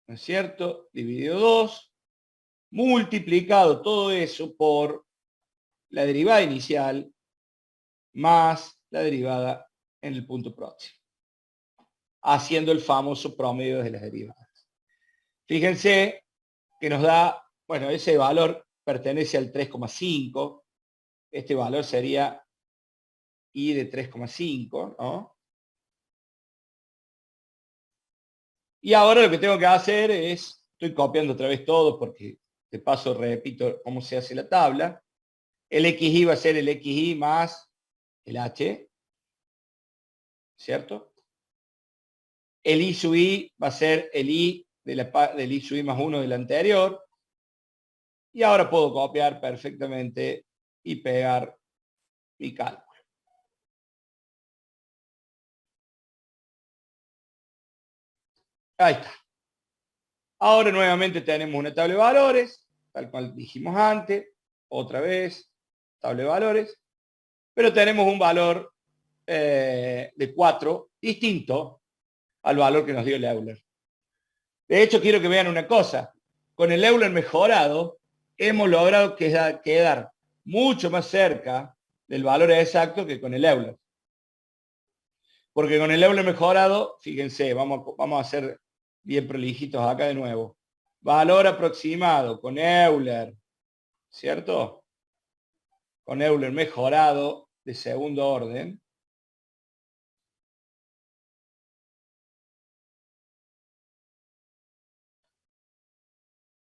¿no es cierto? Dividido 2. Multiplicado todo eso por la derivada inicial más la derivada en el punto próximo, haciendo el famoso promedio de las derivadas. Fíjense que nos da, bueno, ese valor pertenece al 3,5, este valor sería I de 3,5, ¿no? Y ahora lo que tengo que hacer es, estoy copiando otra vez todo porque de paso repito cómo se hace la tabla. El XI va a ser el XI más el H, ¿cierto? El I sub I va a ser el I del I sub I más 1 del anterior. Y ahora puedo copiar perfectamente y pegar mi cálculo. Ahí está. Ahora nuevamente tenemos una tabla de valores, tal cual dijimos antes. Otra vez, tabla de valores. Pero tenemos un valor de 4 distinto al valor que nos dio el Euler. De hecho, quiero que vean una cosa. Con el Euler mejorado, hemos logrado quedar mucho más cerca del valor exacto que con el Euler. Porque con el Euler mejorado, fíjense, vamos a hacer bien prolijitos acá de nuevo. Valor aproximado con Euler, ¿cierto? Con Euler mejorado de segundo orden.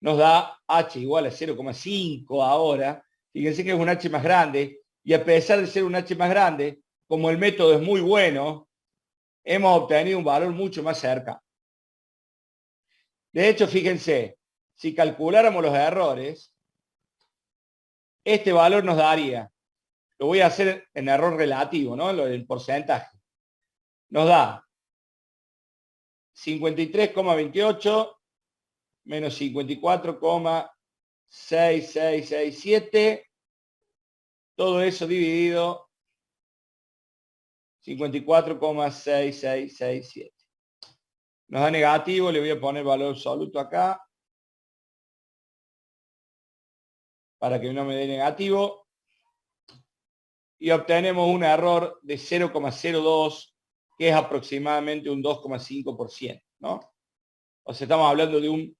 Nos da H igual a 0,5 ahora. Fíjense que es un H más grande. Y a pesar de ser un H más grande, como el método es muy bueno, hemos obtenido un valor mucho más cerca. De hecho, fíjense, si calculáramos los errores, este valor nos daría, lo voy a hacer en error relativo, ¿no? Lo del porcentaje. Nos da 53,28 menos 54,6667. Todo eso dividido 54,6667. Nos da negativo, le voy a poner valor absoluto acá para que no me dé negativo. Y obtenemos un error de 0,02, que es aproximadamente un 2,5%, ¿no? O sea, estamos hablando de un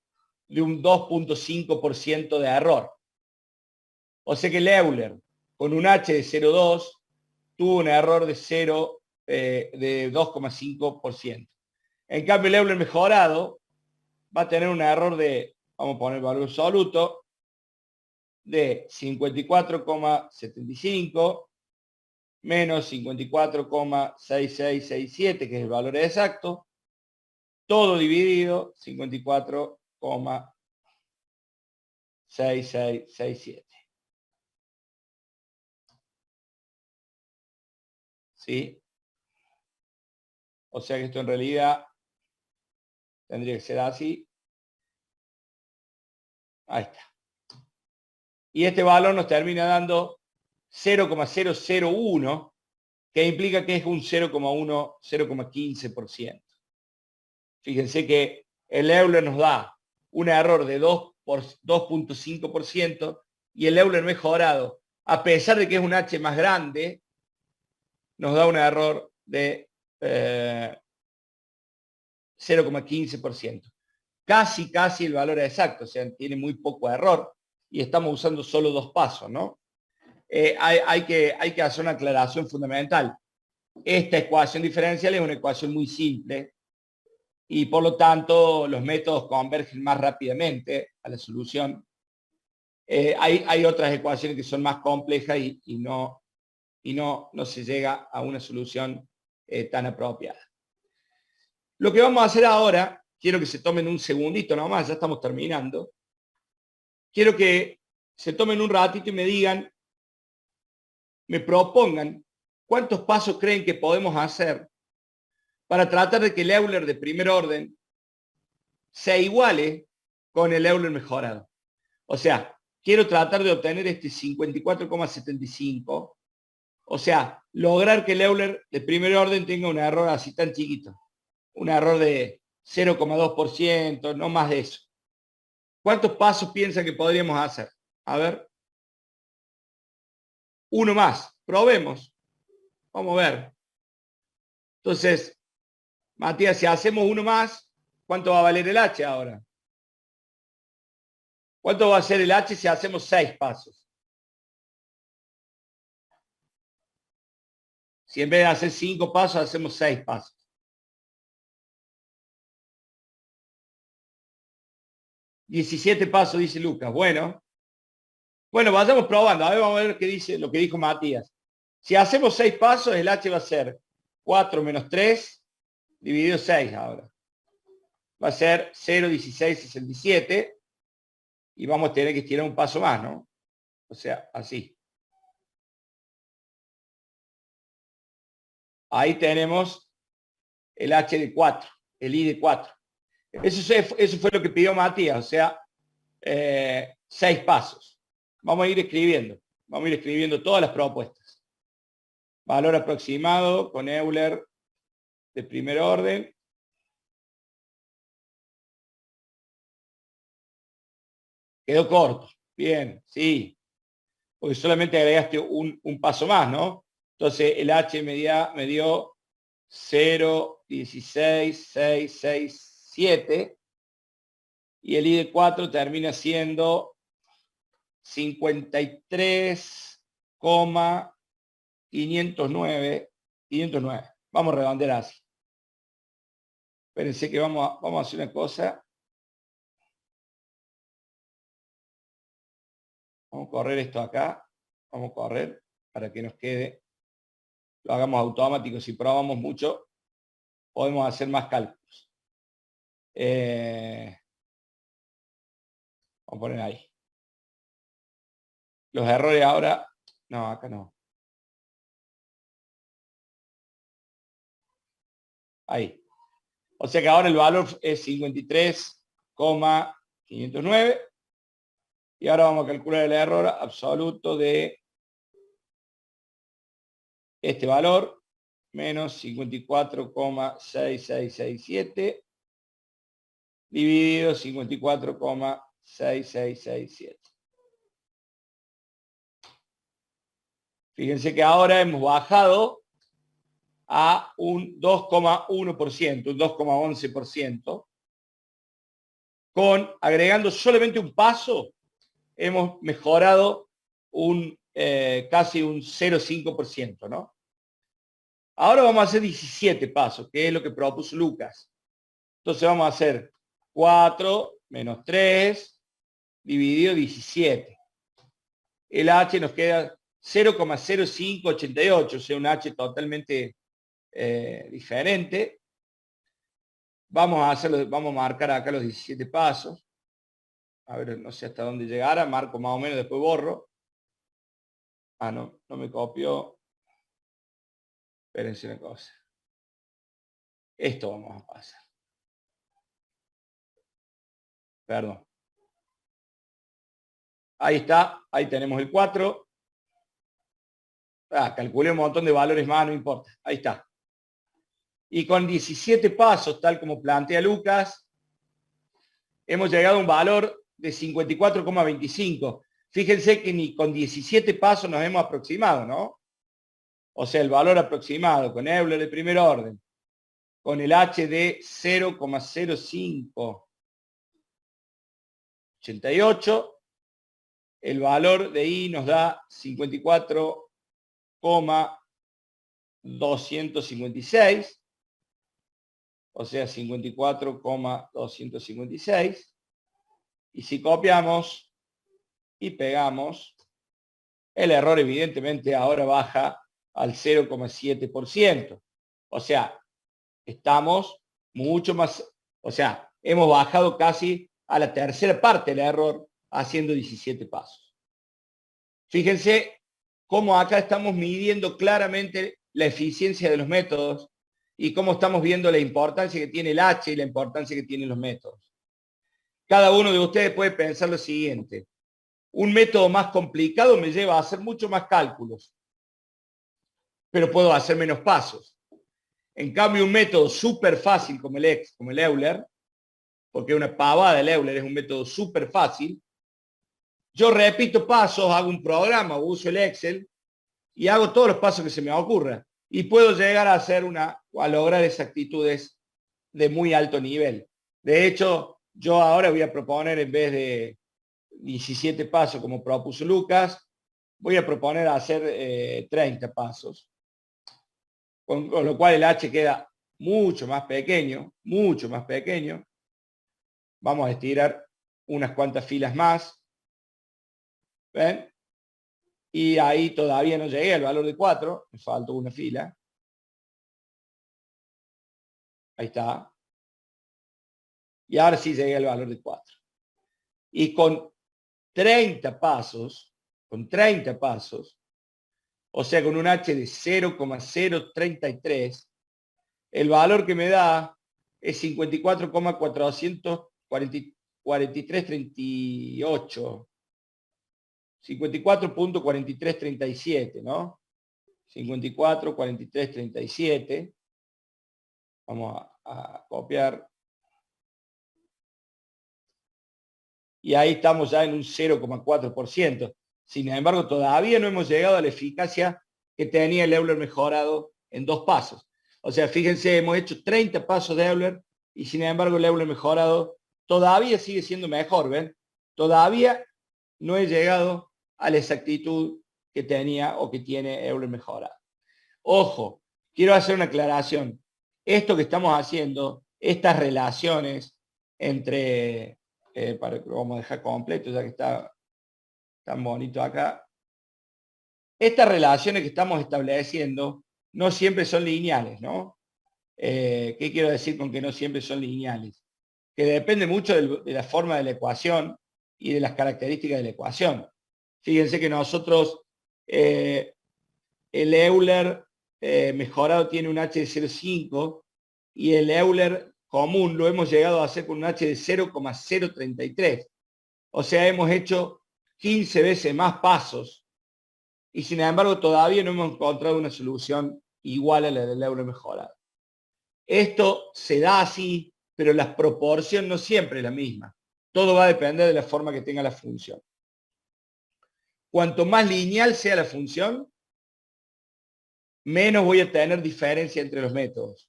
2,5% de error. O sea que el Euler, con un H de 0,2, tuvo un error de 2,5%. En cambio, el Euler mejorado va a tener un error de, vamos a poner valor absoluto, de 54,75 menos 54,6667, que es el valor exacto, todo dividido 54,6667. ¿Sí? O sea que esto en realidad tendría que ser así. Ahí está. Y este valor nos termina dando 0,001, que implica que es un 0,1, 0,15%. Fíjense que el Euler nos da un error de 2,5% y el Euler mejorado, a pesar de que es un H más grande, nos da un error de 0,15%. Casi el valor exacto, o sea, tiene muy poco error y estamos usando solo 2 pasos, ¿no? Hay que hacer una aclaración fundamental. Esta ecuación diferencial es una ecuación muy simple y por lo tanto los métodos convergen más rápidamente a la solución. Hay otras ecuaciones que son más complejas y no se llega a una solución tan apropiada. Lo que vamos a hacer ahora, quiero que se tomen un segundito nomás, ya estamos terminando. Quiero que se tomen un ratito y me digan, me propongan cuántos pasos creen que podemos hacer para tratar de que el Euler de primer orden se iguale con el Euler mejorado. O sea, quiero tratar de obtener este 54,75. O sea, lograr que el Euler de primer orden tenga un error así tan chiquito. Un error de 0,2%, no más de eso. ¿Cuántos pasos piensan que podríamos hacer? A ver. Uno más. Probemos. Vamos a ver. Entonces, Matías, si hacemos uno más, ¿cuánto va a valer el H ahora? ¿Cuánto va a ser el H si hacemos 6 pasos? Si en vez de hacer 5 pasos, hacemos 6 pasos. $17 pasos, dice Lucas. Bueno, vayamos probando. A ver, vamos a ver qué dice lo que dijo Matías. Si hacemos 6 pasos, el H va a ser 4 menos 3 dividido 6 ahora. Va a ser 0,1667 y vamos a tener que estirar un paso más, ¿no? O sea, así. Ahí tenemos el H de 4, el I de 4. Eso fue lo que pidió Matías, o sea, 6 pasos. Vamos a ir escribiendo todas las propuestas. Valor aproximado con Euler de primer orden. Quedó corto. Bien, sí. porque solamente agregaste un paso más, ¿no? Entonces el H me dio 0, 16, 6, 6, 7, y el I de 4 termina siendo 53,509. Vamos a redondear así. Espérense que vamos a hacer una cosa. Vamos a correr esto acá. Vamos a correr para que nos quede. Lo hagamos automático. Si probamos mucho, podemos hacer más cálculos. Vamos a poner ahí. Los errores ahora. No, acá no. Ahí. O sea que ahora el valor es 53,509. Y ahora vamos a calcular el error absoluto de este valor, menos 54,6667, dividido 54,6667. Fíjense que ahora hemos bajado a un 2,1%, un 2,11%. Agregando solamente un paso, hemos mejorado casi un 0,5%, ¿no? Ahora vamos a hacer 17 pasos, que es lo que propuso Lucas. Entonces vamos a hacer 4 menos 3 dividido 17. El H nos queda 0,0588, o sea, un H totalmente diferente. Vamos a marcar acá los 17 pasos. A ver, no sé hasta dónde llegara, marco más o menos, después borro. Ah, no me copió. Espérense una cosa. Esto vamos a pasar. Perdón. Ahí está, ahí tenemos el 4. Calculé un montón de valores más, no importa. Ahí está. Y con 17 pasos, tal como plantea Lucas, hemos llegado a un valor de 54,25. Fíjense que ni con 17 pasos nos hemos aproximado, ¿no? O sea, el valor aproximado con Euler de primer orden, con el H de 0,0588, el valor de I nos da 54,256, o sea, 54,256. Y si copiamos y pegamos, el error evidentemente ahora baja al 0,7%. O sea, estamos mucho más, o sea, hemos bajado casi a la tercera parte del error haciendo 17 pasos. Fíjense cómo acá estamos midiendo claramente la eficiencia de los métodos y cómo estamos viendo la importancia que tiene el H y la importancia que tienen los métodos. Cada uno de ustedes puede pensar lo siguiente. Un método más complicado me lleva a hacer mucho más cálculos, pero puedo hacer menos pasos. En cambio, un método súper fácil como el Euler, porque una pavada el Euler es un método súper fácil, yo repito pasos, hago un programa, uso el Excel y hago todos los pasos que se me ocurra. Y puedo llegar a hacer a lograr exactitudes de muy alto nivel. De hecho, yo ahora voy a proponer, en vez de 17 pasos como propuso Lucas, voy a proponer hacer 30 pasos. Con lo cual el H queda mucho más pequeño, mucho más pequeño. Vamos a estirar unas cuantas filas más. ¿Ven? Y ahí todavía no llegué al valor de 4, me faltó una fila. Ahí está. Y ahora sí llegué al valor de 4. Y con 30 pasos, o sea, con un H de 0,033, el valor que me da es 54,443,38. 54,4337, ¿no? 54,4337. Vamos a copiar. Y ahí estamos ya en un 0,4%. Sin embargo, todavía no hemos llegado a la eficacia que tenía el Euler mejorado en 2 pasos. O sea, fíjense, hemos hecho 30 pasos de Euler y sin embargo el Euler mejorado todavía sigue siendo mejor, ¿ven? Todavía no he llegado a la exactitud que tenía o que tiene Euler mejorado. Ojo, quiero hacer una aclaración. Esto que estamos haciendo, estas relaciones entre, para que lo vamos a dejar completo ya que está tan bonito acá, estas relaciones que estamos estableciendo no siempre son lineales, ¿no? ¿Qué quiero decir con que no siempre son lineales? Que depende mucho de la forma de la ecuación y de las características de la ecuación. Fíjense que nosotros, el Euler mejorado tiene un H de 0,5 y el Euler común lo hemos llegado a hacer con un H de 0,033. O sea, hemos hecho 15 veces más pasos y sin embargo todavía no hemos encontrado una solución igual a la del Euler mejorado. Esto se da así, pero la proporción no siempre es la misma. Todo va a depender de la forma que tenga la función. Cuanto más lineal sea la función, menos voy a tener diferencia entre los métodos.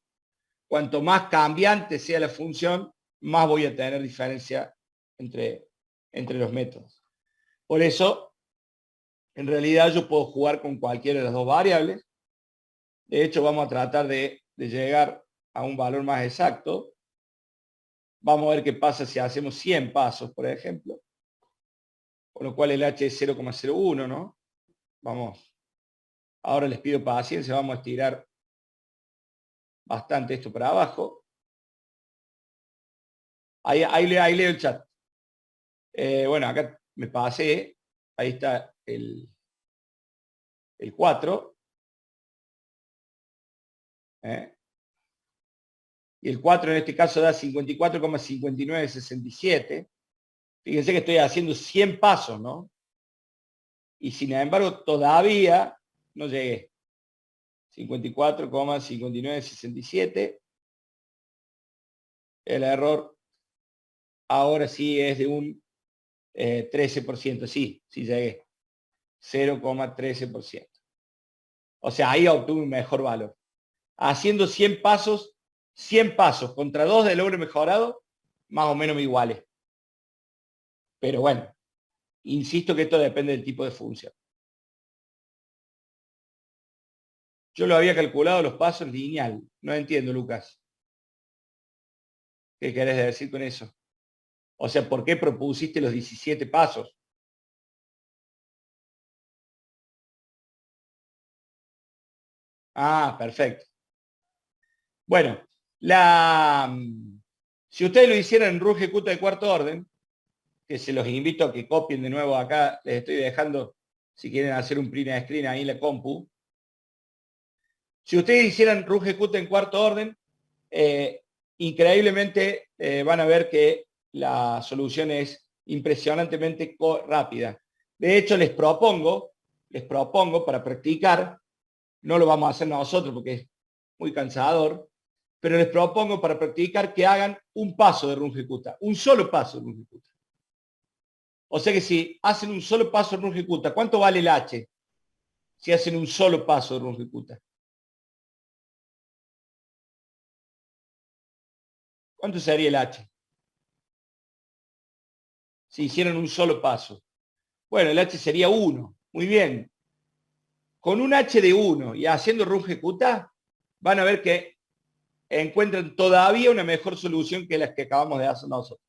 Cuanto más cambiante sea la función, más voy a tener diferencia entre los métodos. Por eso, en realidad yo puedo jugar con cualquiera de las dos variables. De hecho, vamos a tratar de llegar a un valor más exacto. Vamos a ver qué pasa si hacemos 100 pasos, por ejemplo. Con lo cual el H es 0,01, ¿no? Vamos. Ahora les pido paciencia, vamos a estirar bastante esto para abajo. Ahí leo el chat. Bueno, acá me pasé. Ahí está el 4. Y el 4 en este caso da 54,5967. Fíjense que estoy haciendo 100 pasos, ¿no? Y sin embargo todavía no llegué. 54,5967. El error ahora sí es de un 13%. Sí llegué. 0,13%. O sea, ahí obtuve un mejor valor. Haciendo 100 pasos contra 2 del Euler mejorado, más o menos me iguale. Pero bueno, insisto que esto depende del tipo de función. Yo lo había calculado los pasos lineal. No entiendo, Lucas. ¿Qué querés decir con eso? O sea, ¿por qué propusiste los 17 pasos? Ah, perfecto. Bueno, si ustedes lo hicieran en RU ejecuta de cuarto orden, que se los invito a que copien de nuevo acá, les estoy dejando, si quieren hacer un print screen ahí en la compu. Si ustedes hicieran RU ejecuta en cuarto orden, increíblemente van a ver que la solución es impresionantemente rápida. De hecho, les propongo para practicar, no lo vamos a hacer nosotros porque es muy cansador, pero les propongo para practicar que hagan un paso de RU ejecuta, un solo paso de RU ejecuta. O sea que si hacen un solo paso de RU ejecuta, ¿cuánto vale el H? Si hacen un solo paso de RU ejecuta. ¿Cuánto sería el H? Si hicieran un solo paso. Bueno, el H sería 1. Muy bien. Con un H de 1 y haciendo RU ejecuta, van a ver que encuentran todavía una mejor solución que las que acabamos de hacer nosotros.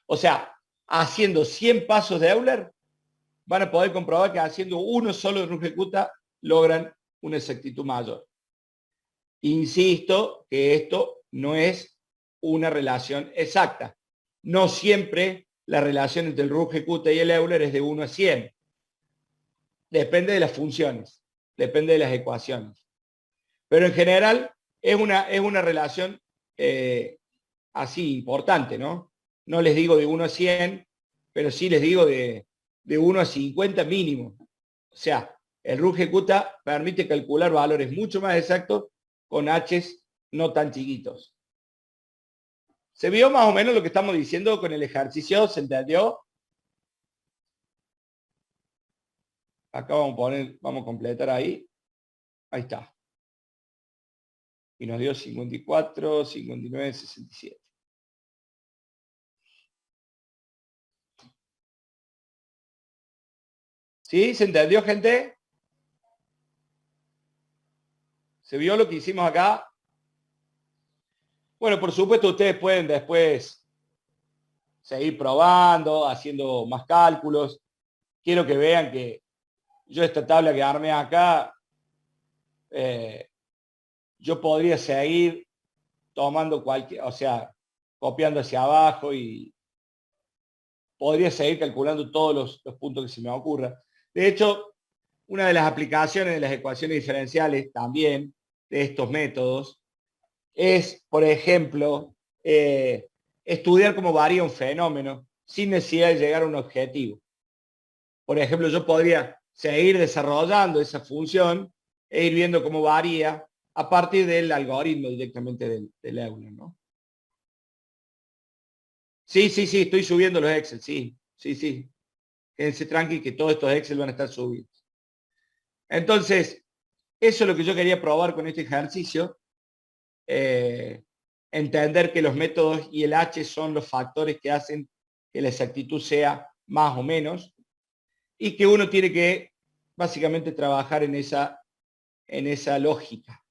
O sea, haciendo 100 pasos de Euler, van a poder comprobar que haciendo uno solo de RU ejecuta logran una exactitud mayor. Insisto que esto no es una relación exacta. No siempre la relación entre el RU ejecuta y el Euler es de 1 a 100. Depende de las funciones, depende de las ecuaciones. Pero en general es una relación así importante, ¿no? No les digo de 1 a 100, pero sí les digo de 1 a 50 mínimo. O sea, el RU ejecuta permite calcular valores mucho más exactos con H's no tan chiquitos. ¿Se vio más o menos lo que estamos diciendo con el ejercicio? ¿Se entendió? Acá vamos a poner, vamos a completar ahí. Ahí está. Y nos dio 54, 59, 67. ¿Sí? ¿Se entendió, gente? ¿Se vio lo que hicimos acá? Bueno, por supuesto, ustedes pueden después seguir probando, haciendo más cálculos. Quiero que vean que yo esta tabla que armé acá, yo podría seguir tomando cualquier, o sea, copiando hacia abajo y podría seguir calculando todos los puntos que se me ocurra. De hecho, una de las aplicaciones de las ecuaciones diferenciales también de estos métodos es, por ejemplo, estudiar cómo varía un fenómeno sin necesidad de llegar a un objetivo. Por ejemplo, yo podría seguir desarrollando esa función e ir viendo cómo varía a partir del algoritmo directamente del Euler, ¿no? Sí, sí, sí, estoy subiendo los Excel, sí, sí, sí. Quédense tranqui que todos estos Excel van a estar subidos. Entonces, eso es lo que yo quería probar con este ejercicio. Entender que los métodos y el H son los factores que hacen que la exactitud sea más o menos y que uno tiene que básicamente trabajar en esa lógica.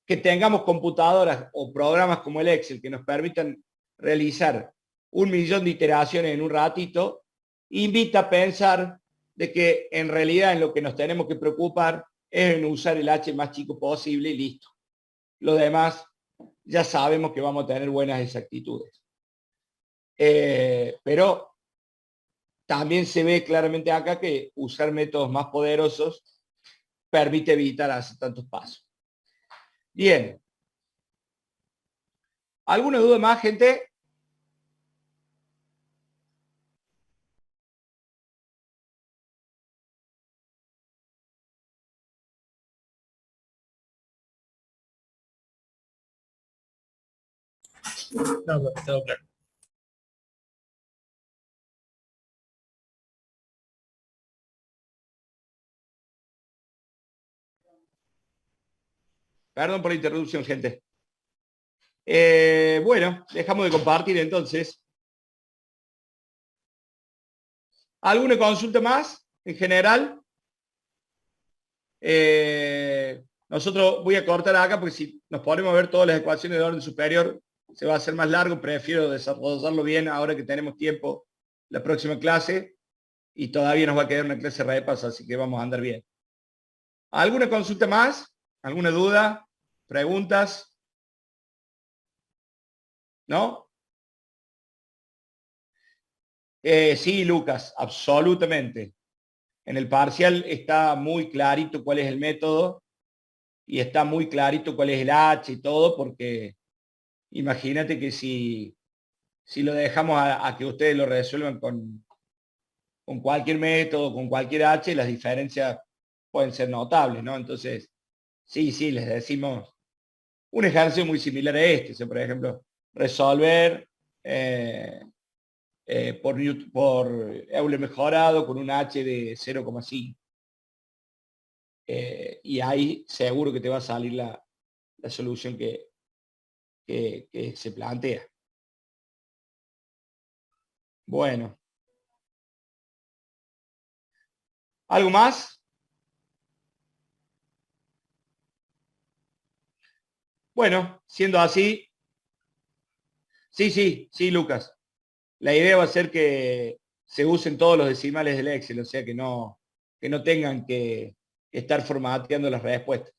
Que tengamos computadoras o programas como el Excel que nos permitan realizar 1.000.000 de iteraciones en un ratito, invita a pensar de que en realidad en lo que nos tenemos que preocupar es en usar el H más chico posible y listo. Lo demás ya sabemos que vamos a tener buenas exactitudes. Pero también se ve claramente acá que usar métodos más poderosos permite evitar hacer tantos pasos. Bien. ¿Alguna duda más, gente? No, pero todo claro. Perdón por la interrupción, gente. Bueno, dejamos de compartir entonces. ¿Alguna consulta más en general? Nosotros voy a cortar acá porque si nos ponemos a ver todas las ecuaciones de orden superior se va a hacer más largo. Prefiero desarrollarlo bien ahora que tenemos tiempo la próxima clase y todavía nos va a quedar una clase de repaso, así que vamos a andar bien. ¿Alguna consulta más? ¿Alguna duda? ¿Preguntas? ¿No? Sí, Lucas, absolutamente. En el parcial está muy clarito cuál es el método y está muy clarito cuál es el H y todo, porque imagínate que si lo dejamos a que ustedes lo resuelvan con cualquier método, con cualquier H, las diferencias pueden ser notables, ¿no? Entonces, sí, sí, les decimos un ejercicio muy similar a este, o sea, por ejemplo, resolver por Euler mejorado con un H de 0,5. Y ahí seguro que te va a salir la solución que se plantea. Bueno. ¿Algo más? Bueno, siendo así, sí, sí, sí, Lucas. La idea va a ser que se usen todos los decimales del Excel, o sea que no tengan que estar formateando las respuestas.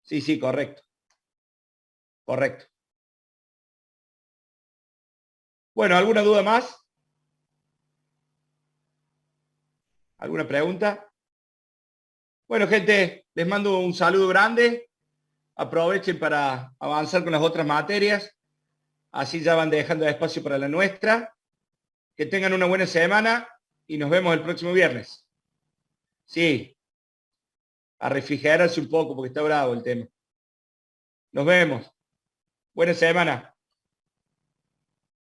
Sí, sí, correcto. Correcto. Bueno, ¿alguna duda más? ¿Alguna pregunta? Bueno, gente, les mando un saludo grande. Aprovechen para avanzar con las otras materias. Así ya van dejando espacio para la nuestra. Que tengan una buena semana y nos vemos el próximo viernes. Sí, a refrigerarse un poco porque está bravo el tema. Nos vemos. Buena semana.